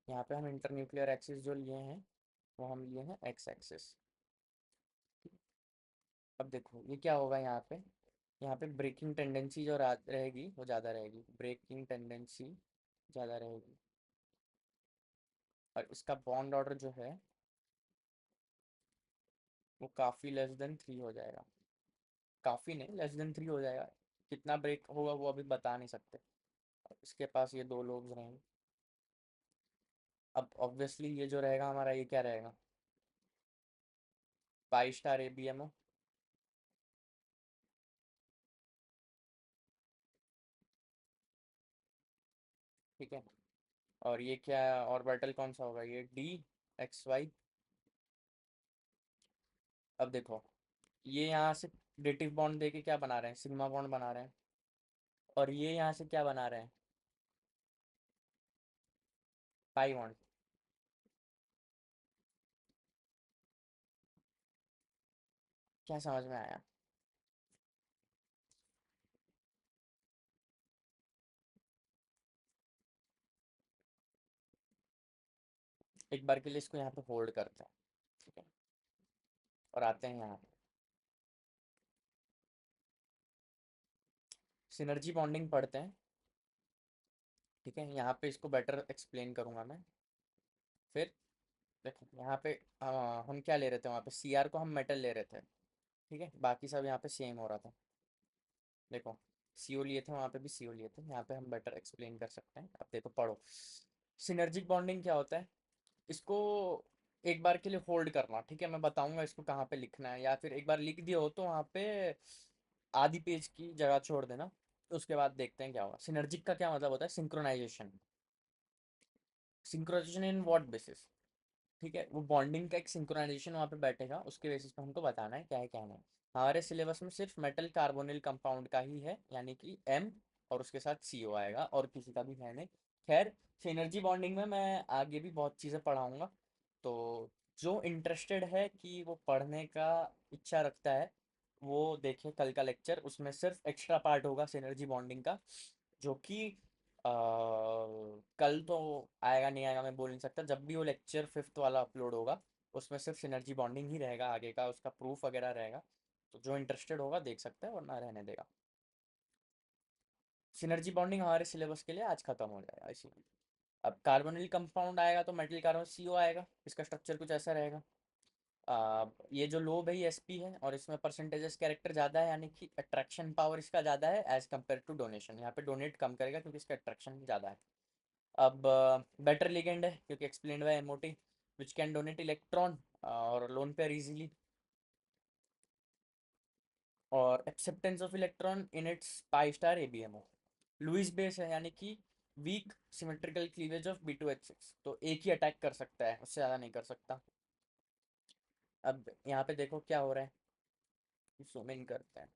यहाँ पे हम इंटरन्यूक्लियर एक्सिस जो लिए हैं वो हम लिए हैं एक्स एक्सिस। अब देखो ये क्या होगा यहाँ पे ब्रेकिंग टेंडेंसी जो रहेगी वो ज़्यादा रहेगी, ब्रेकिंग टेंडेंसी ज़्यादा रहेगी। और इसका बॉन्ड ऑर्डर जो है वो काफ़ी लेस देन 3 हो जाएगा। काफ़ी नहीं, लेस देन 3 हो जाएगा। कितना ब्रेक होगा वो अभी बता नहीं सकते। इसके पास ये 2 लोब्स रहेंगे। अब ऑब्वियसली ये जो रहेगा हमारा, ये क्या रहेगा? Pi star ABMO। ठीक है, और ये क्या ऑर्बिटल कौन सा होगा? ये DXY। अब देखो, ये यहाँ से डेटिव बॉन्ड देके क्या बना रहे हैं? सिग्मा बॉन्ड बना रहे हैं। और ये यहाँ से क्या बना रहे हैं? Pi bond. क्या समझ में आया? एक बार के लिए इसको यहाँ पे होल्ड करते हैं। ठीक है, और आते हैं यहाँ पे सिनर्जी बॉन्डिंग पढ़ते हैं। ठीक है, यहाँ पे इसको बेटर एक्सप्लेन करूँगा मैं फिर। देखो यहाँ पे हम क्या ले रहे थे? वहाँ पे CR को हम मेटल ले रहे थे। ठीक है, बाकी सब यहाँ पे सेम हो रहा था। देखो, सीओ लिए थे, वहाँ पे भी सीओ लिए थे, यहाँ पे हम बेटर एक्सप्लेन कर सकते हैं। अब देखो पढ़ो, सिनर्जिक बॉन्डिंग क्या होता है, इसको एक बार के लिए होल्ड करना, ठीक है, मैं बताऊंगा इसको कहाँ पे लिखना है, या फिर एक बार लिख दिया हो तो वहाँ पे आधी पेज की जगह छोड़ देना, उसके बाद देखते हैं क्या होगा। सिनर्जिक का क्या मतलब होता है, synchronisation. Synchronisation in what basis, ठीक है, वो बॉन्डिंग का एक सिंक्रोनाइजेशन वहाँ पे बैठेगा, उसके बेसिस पे हमको बताना है क्या है क्या नहीं। हमारे सिलेबस में सिर्फ मेटल कार्बोनिल कंपाउंड का ही है, यानी कि एम और उसके साथ सीओ आएगा, और किसी का भी है नहीं। खैर, एनर्जी बॉन्डिंग में मैं आगे भी बहुत चीज़ें पढ़ाऊँगा, तो जो इंटरेस्टेड है कि वो पढ़ने का इच्छा रखता है, वो देखे कल का लेक्चर, उसमें सिर्फ एक्स्ट्रा पार्ट होगा सिनर्जी बॉन्डिंग का, जो कि कल तो आएगा नहीं आएगा मैं बोल नहीं सकता, जब भी वो लेक्चर फिफ्थ वाला अपलोड होगा उसमें सिर्फ सिनर्जी बॉन्डिंग ही रहेगा, आगे का उसका प्रूफ वगैरह रहेगा, तो जो इंटरेस्टेड होगा देख सकता है, वरना रहने देगा। सिनर्जी बॉन्डिंग हमारे सिलेबस के लिए आज खत्म हो जाएगा इसीलिए। अब कार्बोनिल कंपाउंड आएगा तो मेटल कार्बन सीओ आएगा, इसका स्ट्रक्चर कुछ ऐसा रहेगा। ये जो लोब है ये एसपी है, और इसमें परसेंटेजेस कैरेक्टर ज़्यादा है, यानी कि अट्रैक्शन पावर इसका ज़्यादा है एज कम्पेयर टू डोनेशन, यहाँ पे डोनेट कम करेगा क्योंकि इसका अट्रैक्शन ज़्यादा है। अब बेटर लिगेंड है क्योंकि explain by MOT, which can donate electron और लोन पेयर इजीली, और acceptance of electron in its pi star ABMO. Lewis base है, यानी कि week symmetrical cleavage of B2H6, तो एक ही अटैक कर सकता है, उससे ज़्यादा नहीं कर सकता। अब यहाँ पे देखो क्या हो रहा है, जूम इन करते हैं।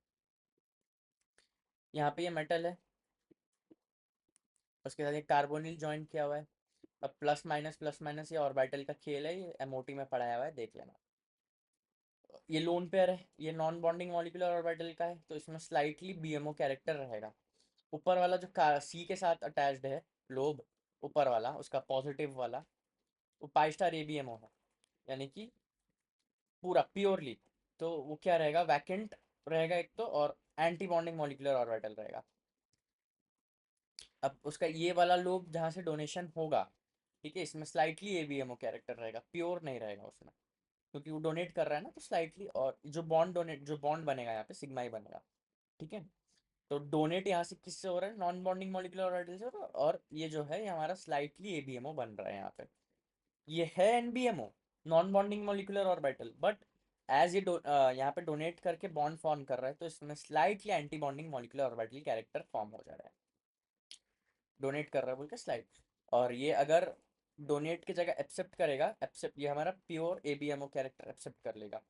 यहाँ पे ये मेटल है, उसके साथ एक कार्बोनिल ज्वाइन किया हुआ है। अब प्लस माइनस ये ऑर्बिटल का खेल है, ये एमओटी में पढ़ाया हुआ है, देख लेना। ये लोन पेयर है, ये नॉन बॉन्डिंग मॉलिक्यूलर ऑर्बिटल का है, तो इसमें स्लाइटली बीएमओ कैरेक्टर रहेगा। ऊपर वाला जो सी के साथ अटैच्ड है, लोब, ऊपर वाला उसका पॉजिटिव वाला, वो पाई स्टार एबीएमओ है, यानी कि पूरा प्योरली। तो वो क्या रहेगा, वैकेंट रहेगा एक तो, और एंटी बॉन्डिंग मॉलिक्यूलर ऑर्बिटल रहेगा। अब उसका ये वाला लोब जहाँ से डोनेशन होगा, ठीक है, इसमें स्लाइटली एबीएमओ कैरेक्टर रहेगा, प्योर नहीं रहेगा उसमें, क्योंकि वो डोनेट कर रहा है ना, तो स्लाइटली, और जो बॉन्ड बनेगा यहाँ पे सिग्मा ही बनेगा, ठीक है। तो डोनेट यहाँ से किससे हो रहा है, नॉन बॉन्डिंग मॉलिक्यूलर ऑर्बिटल से हो रहा है, और ये जो है ये हमारा स्लाइटली एबीएमओ बन रहा है यहाँ पे। ये है NBMO, non bonding molecular orbital, but as ये यहाँ पे डोनेट करके बॉन्ड फॉर्म कर रहा है, तो इसमें slightly anti bonding molecular orbital character form हो जा रहा है, डोनेट कर रहा है बोल के स्लाइड। और ये अगर डोनेट की जगह एक्सेप्ट करेगा, एक्सेप्ट, ये हमारा प्योर एबीएमओ कैरेक्टर एक्सेप्ट कर लेगा,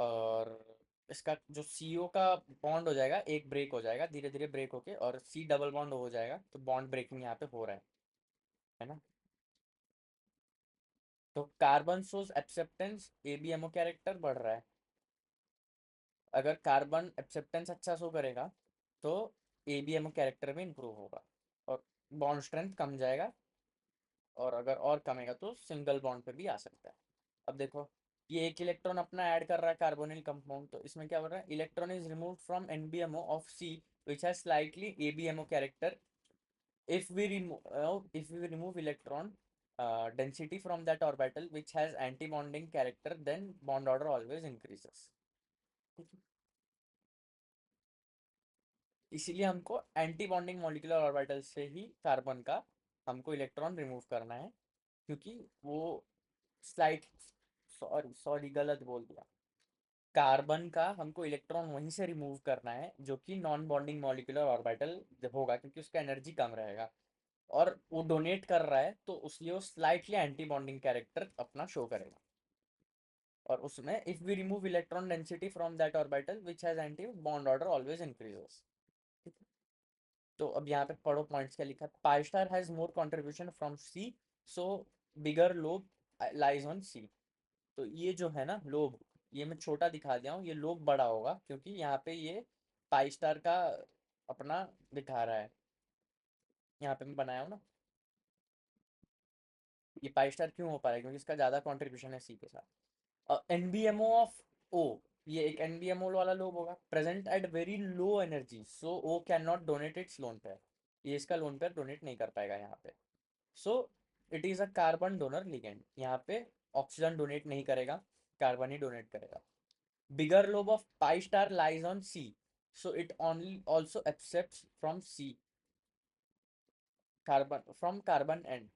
और इसका जो सीओ का बॉन्ड हो जाएगा, एक ब्रेक हो जाएगा धीरे धीरे ब्रेक होके, और सी डबल बॉन्ड हो जाएगा, तो बॉन्ड ब्रेकिंग यहाँ पे हो रहा है ना। तो carbon source acceptance ABMO character बढ़ रहा है, अगर कार्बन एक्सेप्टेंस अच्छा शो करेगा तो एबीएमओ कैरेक्टर भी इंप्रूव होगा, और बॉन्ड स्ट्रेंथ कम जाएगा, और अगर और कमेगा तो सिंगल बॉन्ड पे भी आ सकता है। अब देखो, ये एक इलेक्ट्रॉन अपना ऐड कर रहा है कार्बोनिल कंपाउंड, तो इसमें क्या हो रहा है, electron is remove from NBMO of C which has slightly ABMO character, if we remove electron density from that orbital which has anti-bonding character, then bond order always increases, ठीक है। इसीलिए हमको एंटी बॉन्डिंग मॉलिक्यूलर ऑर्बिटल से ही carbon का हमको electron remove करना है, क्योंकि वो स्लाइट, सॉरी सॉरी गलत बोल दिया, कार्बन का हमको इलेक्ट्रॉन वहीं से रिमूव करना है जो कि नॉन बॉन्डिंग मॉलिक्यूलर ऑर्बिटल होगा, क्योंकि उसका एनर्जी कम रहेगा, और वो डोनेट कर रहा है, तो उसलिए वो स्लाइटली एंटी बॉन्डिंग कैरेक्टर अपना शो करेगा। और उसमें if we remove electron density from that orbital which has anti, bond order always increases. तो अब यहाँ पे पढ़ो पॉइंट्स क्या लिखा है, pi star has more contribution from C, so bigger lobe lies on C. तो ये जो है ना लोब, ये मैं छोटा दिखा दिया हूँ, ये लोब बड़ा होगा क्योंकि यहाँ पे ये पाई स्टार का अपना दिखा रहा है, यहाँ पे मैं बनाया हूँ ना, ये पाई स्टार क्यों हो पा रहा है, क्योंकि इसका ज़्यादा कंट्रीब्यूशन है सी के साथ। एनबीएमओ ऑफ ओ, ये एक एनबीएमओ वाला लोब होगा, present at very low energy, so O can not donate its lone pair, ये इसका लोन पेयर डोनेट नहीं कर पाएगा यहाँ पे। सो it is a carbon donor ligand, यहाँ पे ऑक्सीजन डोनेट नहीं करेगा, कार्बन ही डोनेट करेगा। Bigger lobe of pi star lies on C, so it only also accepts from C carbon from carbon and.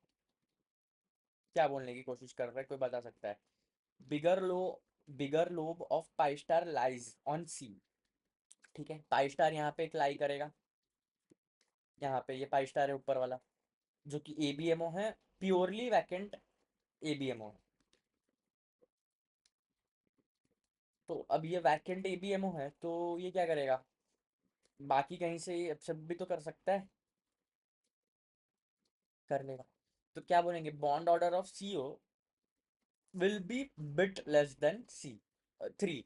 क्या बोलने की कोशिश कर रहा है, कोई बता सकता है? Bigger low bigger lobe of pi star lies on C. ठीक है, पाई स्टार यहाँ पे एक लाई करेगा, यहाँ पे ये पाई स्टार है ऊपर वाला, जो कि एबीएमओ है, प्योरली वैकेंट एबीएमओ है। तो अब ये वैकेंट एबीएमओ है, तो ये क्या करेगा, बाकी कहीं से ये एक्सेप्ट भी तो कर सकता है, कर लेगा। तो क्या बोलेंगे, bond order of CO will be bit less than C, 3,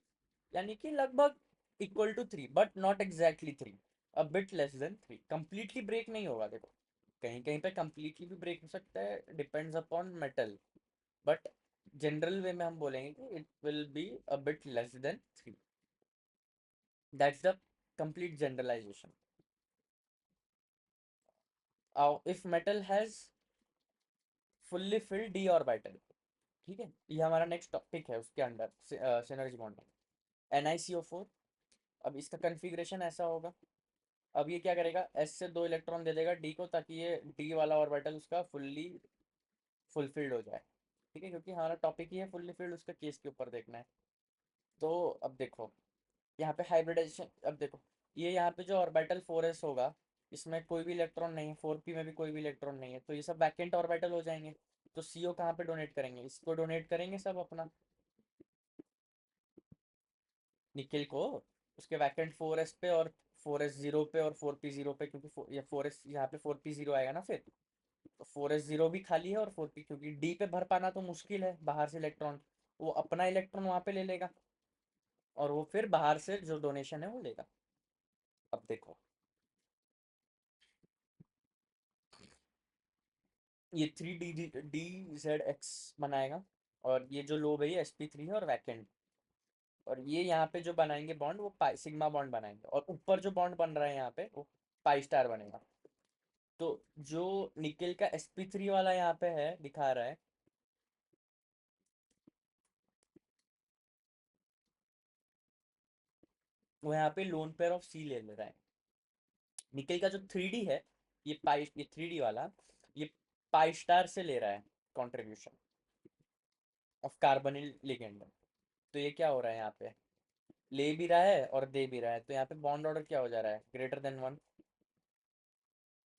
यानी कि लगभग equal to 3 but not exactly 3, a bit less than 3। Completely break नहीं होगा, देखो कहीं कहीं पे कंप्लीटली भी ब्रेक हो सकता है, depends upon metal, but general way में हम बोलेंगे कि it will be a bit less than 3। That's the complete generalisation. If metal has fully filled d orbital, ठीक है, ये हमारा नेक्स्ट टॉपिक है, उसके अंडर सिनर्जी बॉन्ड NiCO4। अब इसका कन्फिग्रेशन ऐसा होगा, अब ये क्या करेगा, S से 2 इलेक्ट्रॉन दे देगा D को, ताकि ये D वाला ऑर्बिटल उसका फुलफिल्ड हो जाए। ठीक है, क्योंकि हमारा टॉपिक ही है फुल्ली फिल्ड, उसका केस के ऊपर देखना है। तो अब देखो यहाँ पे हाइब्रिडाइजेशन, अब देखो ये यहाँ पे जो ऑर्बिटल 4s होगा, इसमें कोई भी इलेक्ट्रॉन नहीं है, 4p में भी कोई भी इलेक्ट्रॉन नहीं है, तो ये सब वैकेंट ऑर्बिटल हो जाएंगे। तो CO कहाँ पे डोनेट करेंगे, इसको डोनेट करेंगे सब अपना, निकिल को, उसके वैकेंट 4s पे और 4s0 पे और 4p0 पे, क्योंकि ये 4s यहाँ पे 4p0 आएगा ना फिर, तो 4s0 भी खाली है और 4p, क्योंकि डी पे भर पाना तो मुश्किल है बाहर से इलेक्ट्रॉन, वो अपना इलेक्ट्रॉन वहां पे ले लेगा, और वो फिर बाहर से जो डोनेशन है वो लेगा। अब देखो ये 3 DZ X बनाएगा, और ये जो लोब है ये sp3 है और वैकेंट, और ये यहाँ पे जो बनाएंगे बॉन्ड वो पाई सिग्मा बॉन्ड बनाएंगे, और ऊपर जो बॉन्ड बन रहा है यहाँ पे वो पाई स्टार बनेगा। तो जो निकेल का sp3 वाला यहाँ पे है दिखा रहा है, वो यहाँ पे लोन पेयर ऑफ सी ले ले रहा है। निकेल का जो 3D है, ये 3D वाला, ये पाई स्टार से ले रहा है कंट्रीब्यूशन ऑफ कार्बोनिल लिगेंड। तो ये क्या हो रहा है यहाँ पे, ले भी रहा है और दे भी रहा है, तो यहाँ पे बॉन्ड ऑर्डर क्या हो जा रहा है, ग्रेटर देन 1।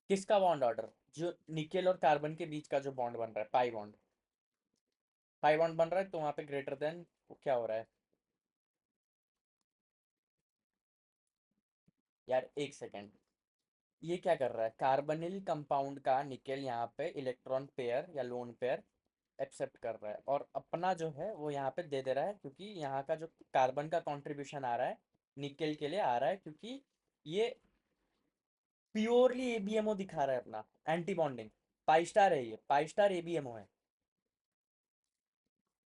किसका बॉन्ड ऑर्डर, जो निकेल और कार्बन के बीच का जो बॉन्ड बन रहा है, पाई बॉन्ड बन रहा है, तो वहाँ पे ग्रेटर देन क्या हो रहा है, यार एक सेकेंड, ये क्या कर रहा है, कार्बनिल कंपाउंड का निकेल यहाँ पे इलेक्ट्रॉन पेयर या लोन पेयर एक्सेप्ट कर रहा है, और अपना जो है वो यहाँ पे दे दे रहा है, क्योंकि यहाँ का जो कार्बन का कंट्रीब्यूशन आ रहा है निकेल के लिए आ रहा है, क्योंकि ये प्योरली एबीएमओ दिखा रहा है अपना, एंटी बॉन्डिंग पाई स्टार है, ये पाई स्टार एबीएमओ है।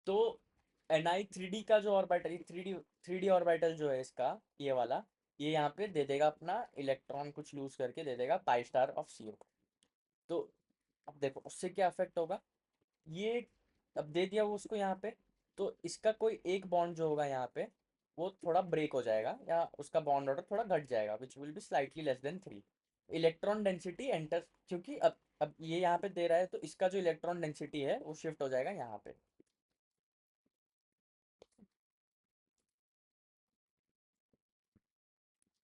तो Ni3D का जो ऑर्बिटल, थ्री डी ऑर्बिटल जो है इसका, ये वाला, ये यहाँ पे दे देगा अपना इलेक्ट्रॉन कुछ लूज करके दे देगा पाई स्टार ऑफ CO। तो अब देखो उससे क्या अफेक्ट होगा, ये अब दे दिया वो उसको यहाँ पे, तो इसका कोई एक बॉन्ड जो होगा यहाँ पे वो थोड़ा ब्रेक हो जाएगा, या उसका बॉन्ड ऑर्डर थोड़ा घट जाएगा, which will be slightly less than 3। Electron density enter, क्योंकि अब ये यहाँ पे दे रहा है, तो इसका जो इलेक्ट्रॉन डेंसिटी है वो शिफ्ट हो जाएगा यहाँ पे।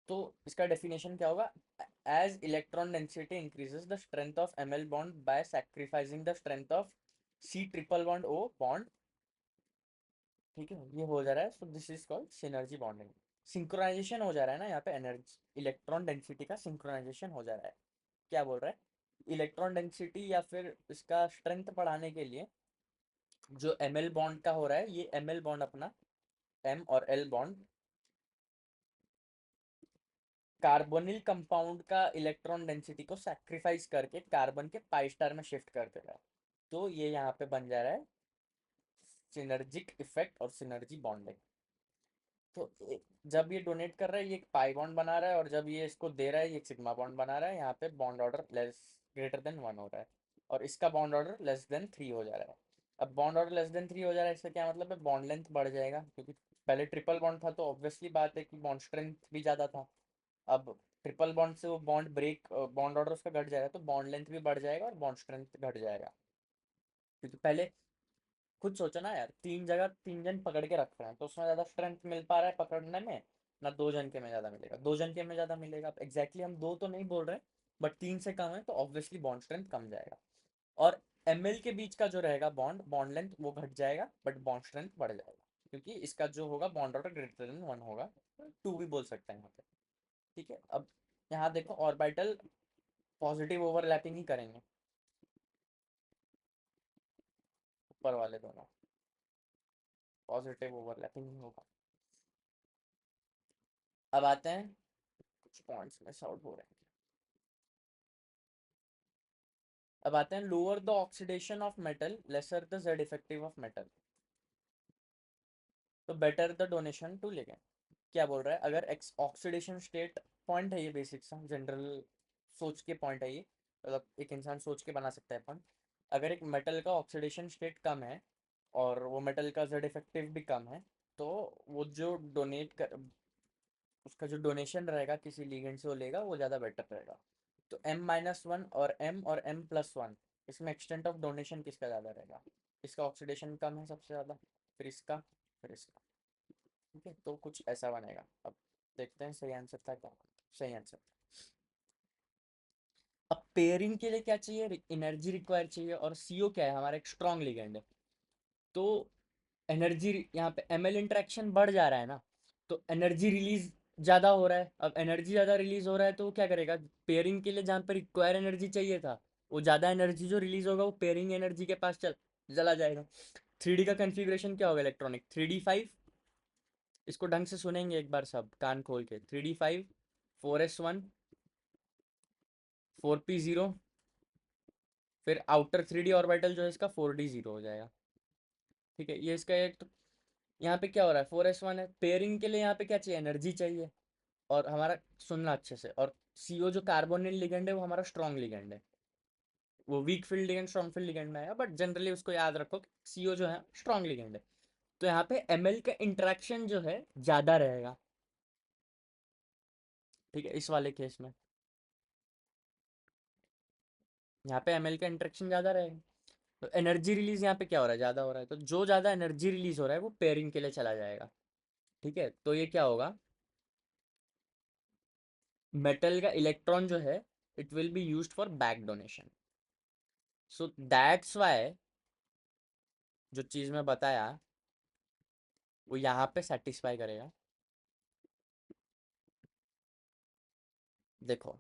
तो इसका डेफिनेशन क्या होगा, as electron density increases the strength of ml bond by sacrificing the strength of C triple bond O bond. ठीक है, ये हो जा रहा है, so this is called synergy bonding. Synchronisation हो जा रहा है ना यहाँ पे, एनर्जी इलेक्ट्रॉन डेंसिटी का सिंक्रोनाइजेशन हो जा रहा है। क्या बोल रहा है, इलेक्ट्रॉन डेंसिटी या फिर इसका स्ट्रेंथ बढ़ाने के लिए जो ml बॉन्ड का हो रहा है, ये ml बॉन्ड अपना M और L बॉन्ड कार्बोनिल कंपाउंड का इलेक्ट्रॉन डेंसिटी को सैक्रिफाइस करके कार्बन के पाई स्टार में शिफ्ट कर दे रहा है। तो ये यहाँ पे बन जा रहा है सिनर्जिक इफेक्ट और सिनर्जी बॉन्डिंग। तो जब ये डोनेट कर रहा है ये एक पाई बॉन्ड बना रहा है, और जब ये इसको दे रहा है ये एक सिग्मा बॉन्ड बना रहा है, यहाँ पे bond order less greater than 1 हो रहा है, और इसका बॉन्ड ऑर्डर लेस देन 3 हो जा रहा है। अब बॉन्ड ऑर्डर लेस देन 3 हो जा रहा है, इसका क्या मतलब है, बॉन्ड लेंथ बढ़ जाएगा, क्योंकि पहले ट्रिपल बॉन्ड था तो ऑब्वियसली बात है कि बॉन्ड स्ट्रेंथ भी ज़्यादा था। अब ट्रिपल बॉन्ड से वो बॉन्ड ऑर्डर उसका घट जाएगा तो बॉन्ड लेंथ भी बढ़ जाएगा और बॉन्ड स्ट्रेंथ घट जाएगा। क्योंकि पहले खुद सोचो ना यार, तीन जगह तीन जन पकड़ के रख रहे हैं तो उसमें ज़्यादा स्ट्रेंथ मिल पा रहा है पकड़ने में, ना दो जन के में ज़्यादा मिलेगा, दो जन के में ज़्यादा मिलेगा। अब एग्जैक्टली हम दो तो नहीं बोल रहे, बट तीन से कम है तो ऑब्वियसली बॉन्ड स्ट्रेंथ कम जाएगा। और एमएल के बीच का जो रहेगा बॉन्ड बॉन्ड लेंथ वो घट जाएगा बट बॉन्ड स्ट्रेंथ बढ़ जाएगा, क्योंकि इसका जो होगा bond order greater than one होगा, टू भी बोल सकते हैं यहाँ पे। ठीक है, अब यहाँ देखो ऑर्बिटल पॉजिटिव ओवरलैपिंग ही करेंगे, ऊपर वाले दोनों पॉजिटिव ओवरलैपिंग ही होगा। अब आते हैं कुछ पॉइंट्स में आउट हो रहे हैं। अब आते हैं lower the oxidation of metal lesser the Z effective of metal तो better the donation to ligand. क्या बोल रहा है, अगर एक्स ऑक्सीडेशन स्टेट पॉइंट है, ये बेसिक सा जनरल सोच के पॉइंट है ये, मतलब एक इंसान सोच के बना सकता है पॉइंट। अगर एक मेटल का ऑक्सीडेशन स्टेट कम है और वो मेटल का जेड इफेक्टिव भी कम है, तो वो जो डोनेट कर उसका जो डोनेशन रहेगा किसी लिगेंड से वो लेगा वो ज़्यादा बेटर रहेगा। तो M-1 और M+1, इसमें एक्सटेंट ऑफ डोनेशन किसका ज़्यादा रहेगा? इसका ऑक्सीडेशन कम है सबसे ज़्यादा, फिर इसका, फिर इसका। ठीक है, तो कुछ ऐसा बनेगा। अब देखते हैं सही आंसर था क्या। सही आंसर। अब पेयरिंग के लिए क्या चाहिए, एनर्जी रिक्वायर चाहिए, और सीओ क्या है, हमारा एक स्ट्रॉन्ग लिगेंड है। तो एनर्जी यहाँ पे एमएल इंटरेक्शन बढ़ जा रहा है ना, तो एनर्जी रिलीज ज़्यादा हो रहा है। अब एनर्जी ज़्यादा रिलीज हो रहा है तो वो क्या करेगा, पेयरिंग के लिए जहाँ पे रिक्वायर एनर्जी चाहिए था, वो ज़्यादा एनर्जी जो रिलीज होगा वो पेयरिंग एनर्जी के पास चला जाएगा। 3D का कन्फिग्रेशन क्या होगा इलेक्ट्रॉनिक, 3D5। इसको ढंग से सुनेंगे एक बार सब कान खोल के, 3D5, 4s1, 4p0, फिर आउटर 3D ऑर्बिटल जो है इसका 4D0 हो जाएगा। ठीक है, ये इसका एक तो यहाँ पे क्या हो रहा है, 4s1 है, पेयरिंग के लिए यहाँ पे क्या चाहिए, एनर्जी चाहिए। और हमारा सुनना अच्छे से, और सीओ जो कार्बोनिल लिगेंड है वो हमारा स्ट्रॉन्ग लिगेंड है। वो weak field ligand strong field ligand में आएगा, बट जनरली उसको याद रखो कि सीओ जो है स्ट्रॉन्ग लिगेंड है। तो यहाँ पे एमएल का इंटरेक्शन जो है ज़्यादा रहेगा। ठीक है, इस वाले केस में यहाँ पे एमएल का इंटरेक्शन ज़्यादा रहेगा, तो एनर्जी रिलीज यहाँ पे क्या हो रहा है, ज़्यादा हो रहा है, तो जो ज़्यादा एनर्जी रिलीज हो रहा है वो पेयरिंग के लिए चला जाएगा। ठीक है, तो ये क्या होगा, मेटल का इलेक्ट्रॉन जो है it will be used for back donation. So that's why जो चीज़ मैं बताया वो यहाँ पे सेटिस्फाई करेगा। देखो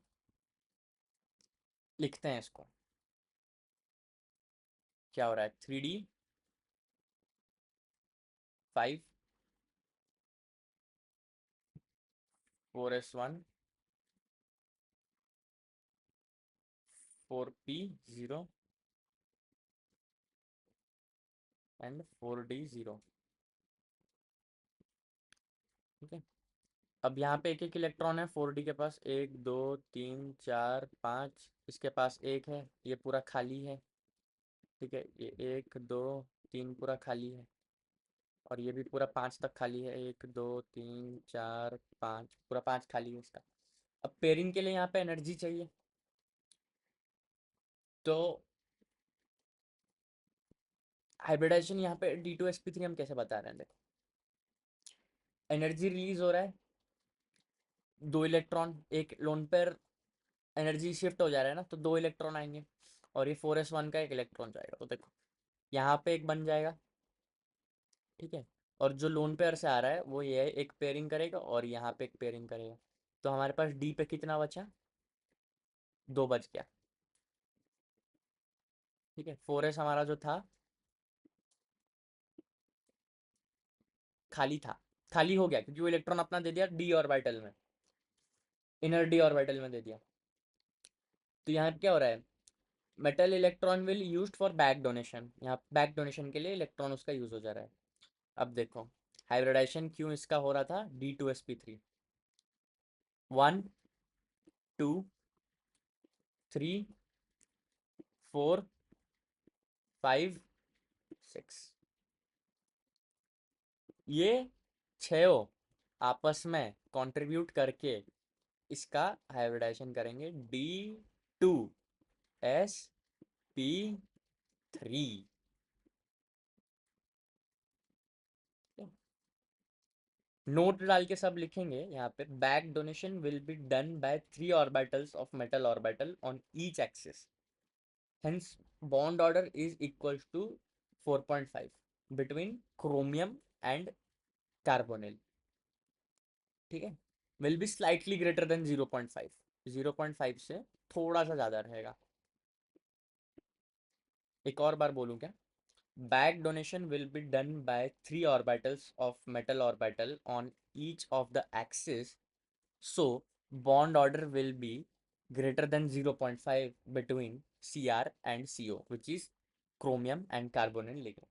लिखते हैं इसको, क्या हो रहा है, 3D5, 4s1, 4p0 and 4d0। ठीक है, अब यहाँ पे एक एक इलेक्ट्रॉन है 4D के पास, एक दो तीन चार पाँच, इसके पास एक है, ये पूरा खाली है। ठीक है, ये एक दो तीन पूरा खाली है, और ये भी पूरा पाँच तक खाली है, एक दो तीन चार पाँच, पूरा पाँच खाली है इसका। अब पेयरिंग के लिए यहाँ पे एनर्जी चाहिए, तो हाइब्रिडाइजेशन यहाँ पे D2sp3 हम कैसे बता रहे हैं, देखो एनर्जी रिलीज हो रहा है, दो इलेक्ट्रॉन एक लोन पेयर, एनर्जी शिफ्ट हो जा रहा है ना, तो दो इलेक्ट्रॉन आएंगे, और ये 4s1 का एक इलेक्ट्रॉन जाएगा, तो देखो यहाँ पे एक बन जाएगा। ठीक है, और जो लोन पेयर से आ रहा है वो ये है, एक पेयरिंग करेगा और यहाँ पे एक पेयरिंग करेगा, तो हमारे पास डी पे कितना बचा, दो बच गया। ठीक है, 4s हमारा जो था खाली था, खाली हो गया क्योंकि वो इलेक्ट्रॉन अपना दे दिया डी ऑर्बिटल में, इनर डी ऑर्बिटल में दे दिया। तो यहाँ पे क्या हो रहा है, metal electron will used for back donation, यहाँ बैक डोनेशन के लिए इलेक्ट्रॉन उसका यूज हो जा रहा है। अब देखो हाइब्रिडाइजेशन क्यों इसका हो रहा था, D2sp3, 1 2 3 4 5 6, ये छो आपस में कंट्रीब्यूट करके इसका हाइब्रिडाइजेशन करेंगे D2sp3। नोट डाल के सब लिखेंगे यहाँ पे, back donation will be done by 3 orbitals of metal orbital on each axis, hence bond order is equals to 4.5 between chromium and carbonyl। ठीक है, will be slightly greater than 0.5, 0.5 से थोड़ा सा ज़्यादा रहेगा। एक और बार बोलूँ क्या? Back donation will be done by 3 orbitals of metal orbital on each of the axis, so bond order will be greater than 0.5 between Cr and Co, which is chromium and carbonyl ligand।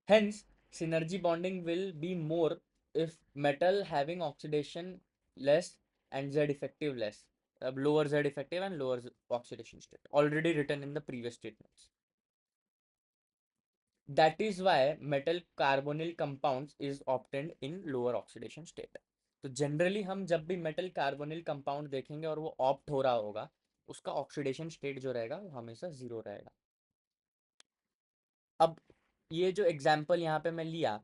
Hence, synergy bonding will be more if metal having oxidation less and Z effective less, lower Z effective and lower oxidation state, already written in the previous statements। That is why metal carbonyl compounds is obtained in lower oxidation state। तो generally हम जब भी metal carbonyl compound देखेंगे और वो opt हो रहा होगा, उसका ऑक्सीडेशन स्टेट जो रहेगा वो हमेशा जीरो रहेगा। अब ये जो एग्जाम्पल यहाँ पे मैं लिया,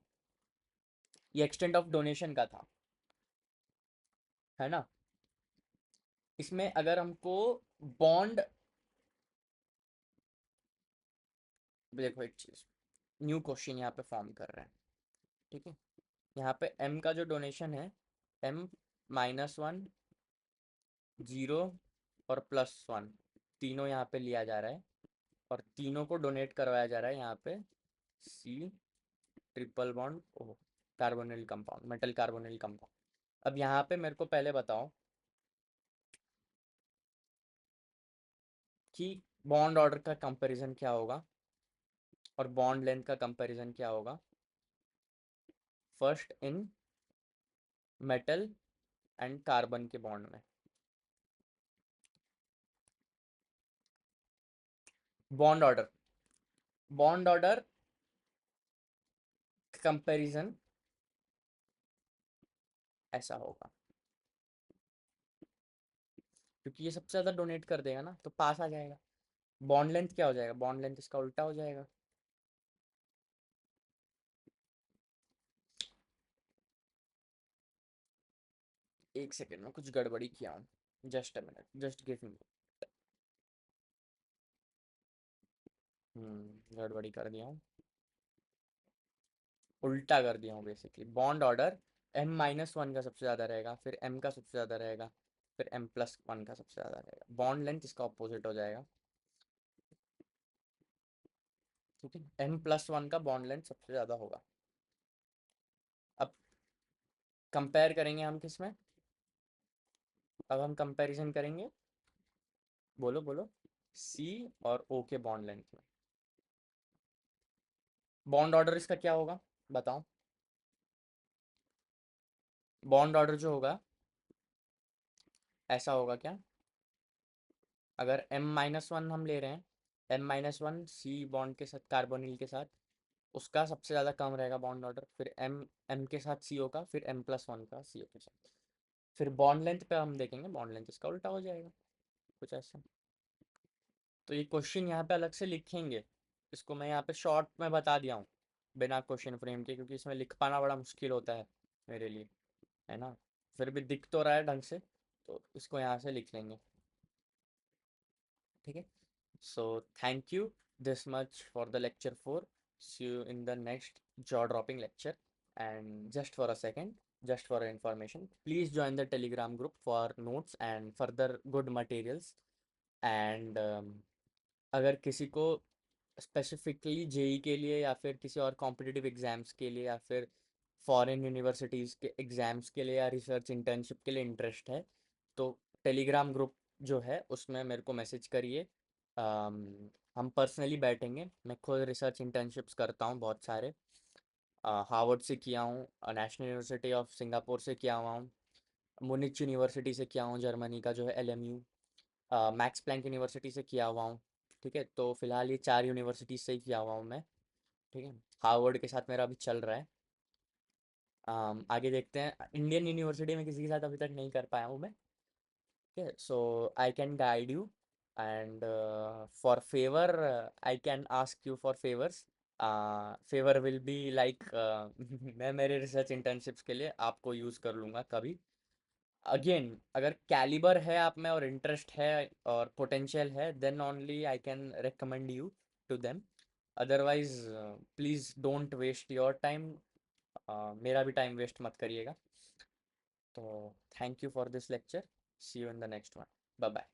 ये एक्सटेंट ऑफ डोनेशन का था, है ना। इसमें अगर हमको बॉन्ड, देखो एक चीज, न्यू क्वेश्चन यहाँ पे फॉर्म कर रहे हैं, ठीक है। यहाँ पे m का जो डोनेशन है, m-1, 0 और +1, तीनों यहाँ पे लिया जा रहा है और तीनों को डोनेट करवाया जा रहा है यहाँ पे C triple bond O carbonyl compound, metal carbonyl compound. अब यहाँ पे मेरे को पहले बताओ कि बॉन्ड ऑर्डर का कंपैरिजन क्या होगा और बॉन्ड लेंथ का कंपैरिजन क्या होगा first in metal and carbon के बॉन्ड में। बॉन्ड ऑर्डर कंपैरिजन ऐसा होगा, क्योंकि ये सबसे ज़्यादा डोनेट कर देगा ना तो पास आ जाएगा। बॉन्ड लेंथ क्या हो जाएगा? बॉन्ड लेंथ इसका उल्टा हो जाएगा। एक सेकेंड में कुछ गड़बड़ी किया हूँ, just a minute, just give me. गड़बड़ी कर दिया हूँ, उल्टा कर दिया हूँ बेसिकली। बॉन्ड ऑर्डर m-1 का सबसे ज़्यादा रहेगा, फिर m का सबसे ज़्यादा रहेगा, फिर m+1 का सबसे ज़्यादा रहेगा। बॉन्ड लेंथ इसका ऑपोजिट हो जाएगा, ठीक है। m+1 का बॉन्ड लेंथ सबसे ज़्यादा होगा। अब कंपेयर करेंगे हम किस में? अब हम कंपैरिजन करेंगे, बोलो बोलो, C और O के बॉन्ड लेंथ में। बॉन्ड ऑर्डर इसका क्या होगा बताओ? बॉन्ड ऑर्डर जो होगा ऐसा होगा क्या? अगर m-1 हम ले रहे हैं, m-1 C बॉन्ड के साथ, कार्बोनिल के साथ, उसका सबसे ज़्यादा कम रहेगा बॉन्ड ऑर्डर, फिर m के साथ CO का, फिर m+1 का CO के साथ। फिर बॉन्ड लेंथ पे हम देखेंगे, बॉन्ड लेंथ इसका उल्टा हो जाएगा, कुछ ऐसा। तो ये क्वेश्चन यहाँ पे अलग से लिखेंगे, इसको मैं यहाँ पे शॉर्ट में बता दिया हूँ बिना क्वेश्चन फ्रेम के, क्योंकि इसमें लिख पाना बड़ा मुश्किल होता है मेरे लिए, है ना। फिर भी दिख तो रहा है ढंग से, तो इसको यहाँ से लिख लेंगे, ठीक है। So thank you this much for the lecture 4। See you in the next jaw dropping lecture। and just for a second, just for information, please join the telegram group for notes and further good materials। and अगर किसी को specifically JEE के लिए या फिर किसी और competitive exams के लिए या फिर फॉरेन यूनिवर्सिटीज़ के एग्ज़ाम्स के लिए या रिसर्च इंटर्नशिप के लिए इंटरेस्ट है, तो टेलीग्राम ग्रुप जो है उसमें मेरे को मैसेज करिए। हम पर्सनली बैठेंगे। मैं खुद रिसर्च इंटर्नशिप्स करता हूँ बहुत सारे, हार्वर्ड से किया हूँ, नेशनल यूनिवर्सिटी ऑफ सिंगापुर से किया हुआ हूँ, मुनिच यूनिवर्सिटी से किया हूँ, जर्मनी का जो है LMU, मैक्स प्लैंक यूनिवर्सिटी से किया हुआ हूँ, ठीक है। तो फिलहाल ये 4 यूनिवर्सिटीज से ही किया हुआ हूँ मैं, ठीक है। हार्वर्ड के साथ मेरा अभी चल रहा है। आगे देखते हैं, इंडियन यूनिवर्सिटी में किसी के साथ अभी तक नहीं कर पाया हूँ मैं। Okay, so I can guide you, and for favor, I can ask you for favors. Favor will be like मैं मेरे रिसर्च इंटर्नशिप्स के लिए आपको यूज़ कर लूँगा कभी। अगेन, अगर कैलिबर है आप में और इंटरेस्ट है और पोटेंशियल है, then only I can recommend you to them. Otherwise please don't waste your time, मेरा भी टाइम वेस्ट मत करिएगा। तो thank you for this lecture, see you in the next one, bye bye.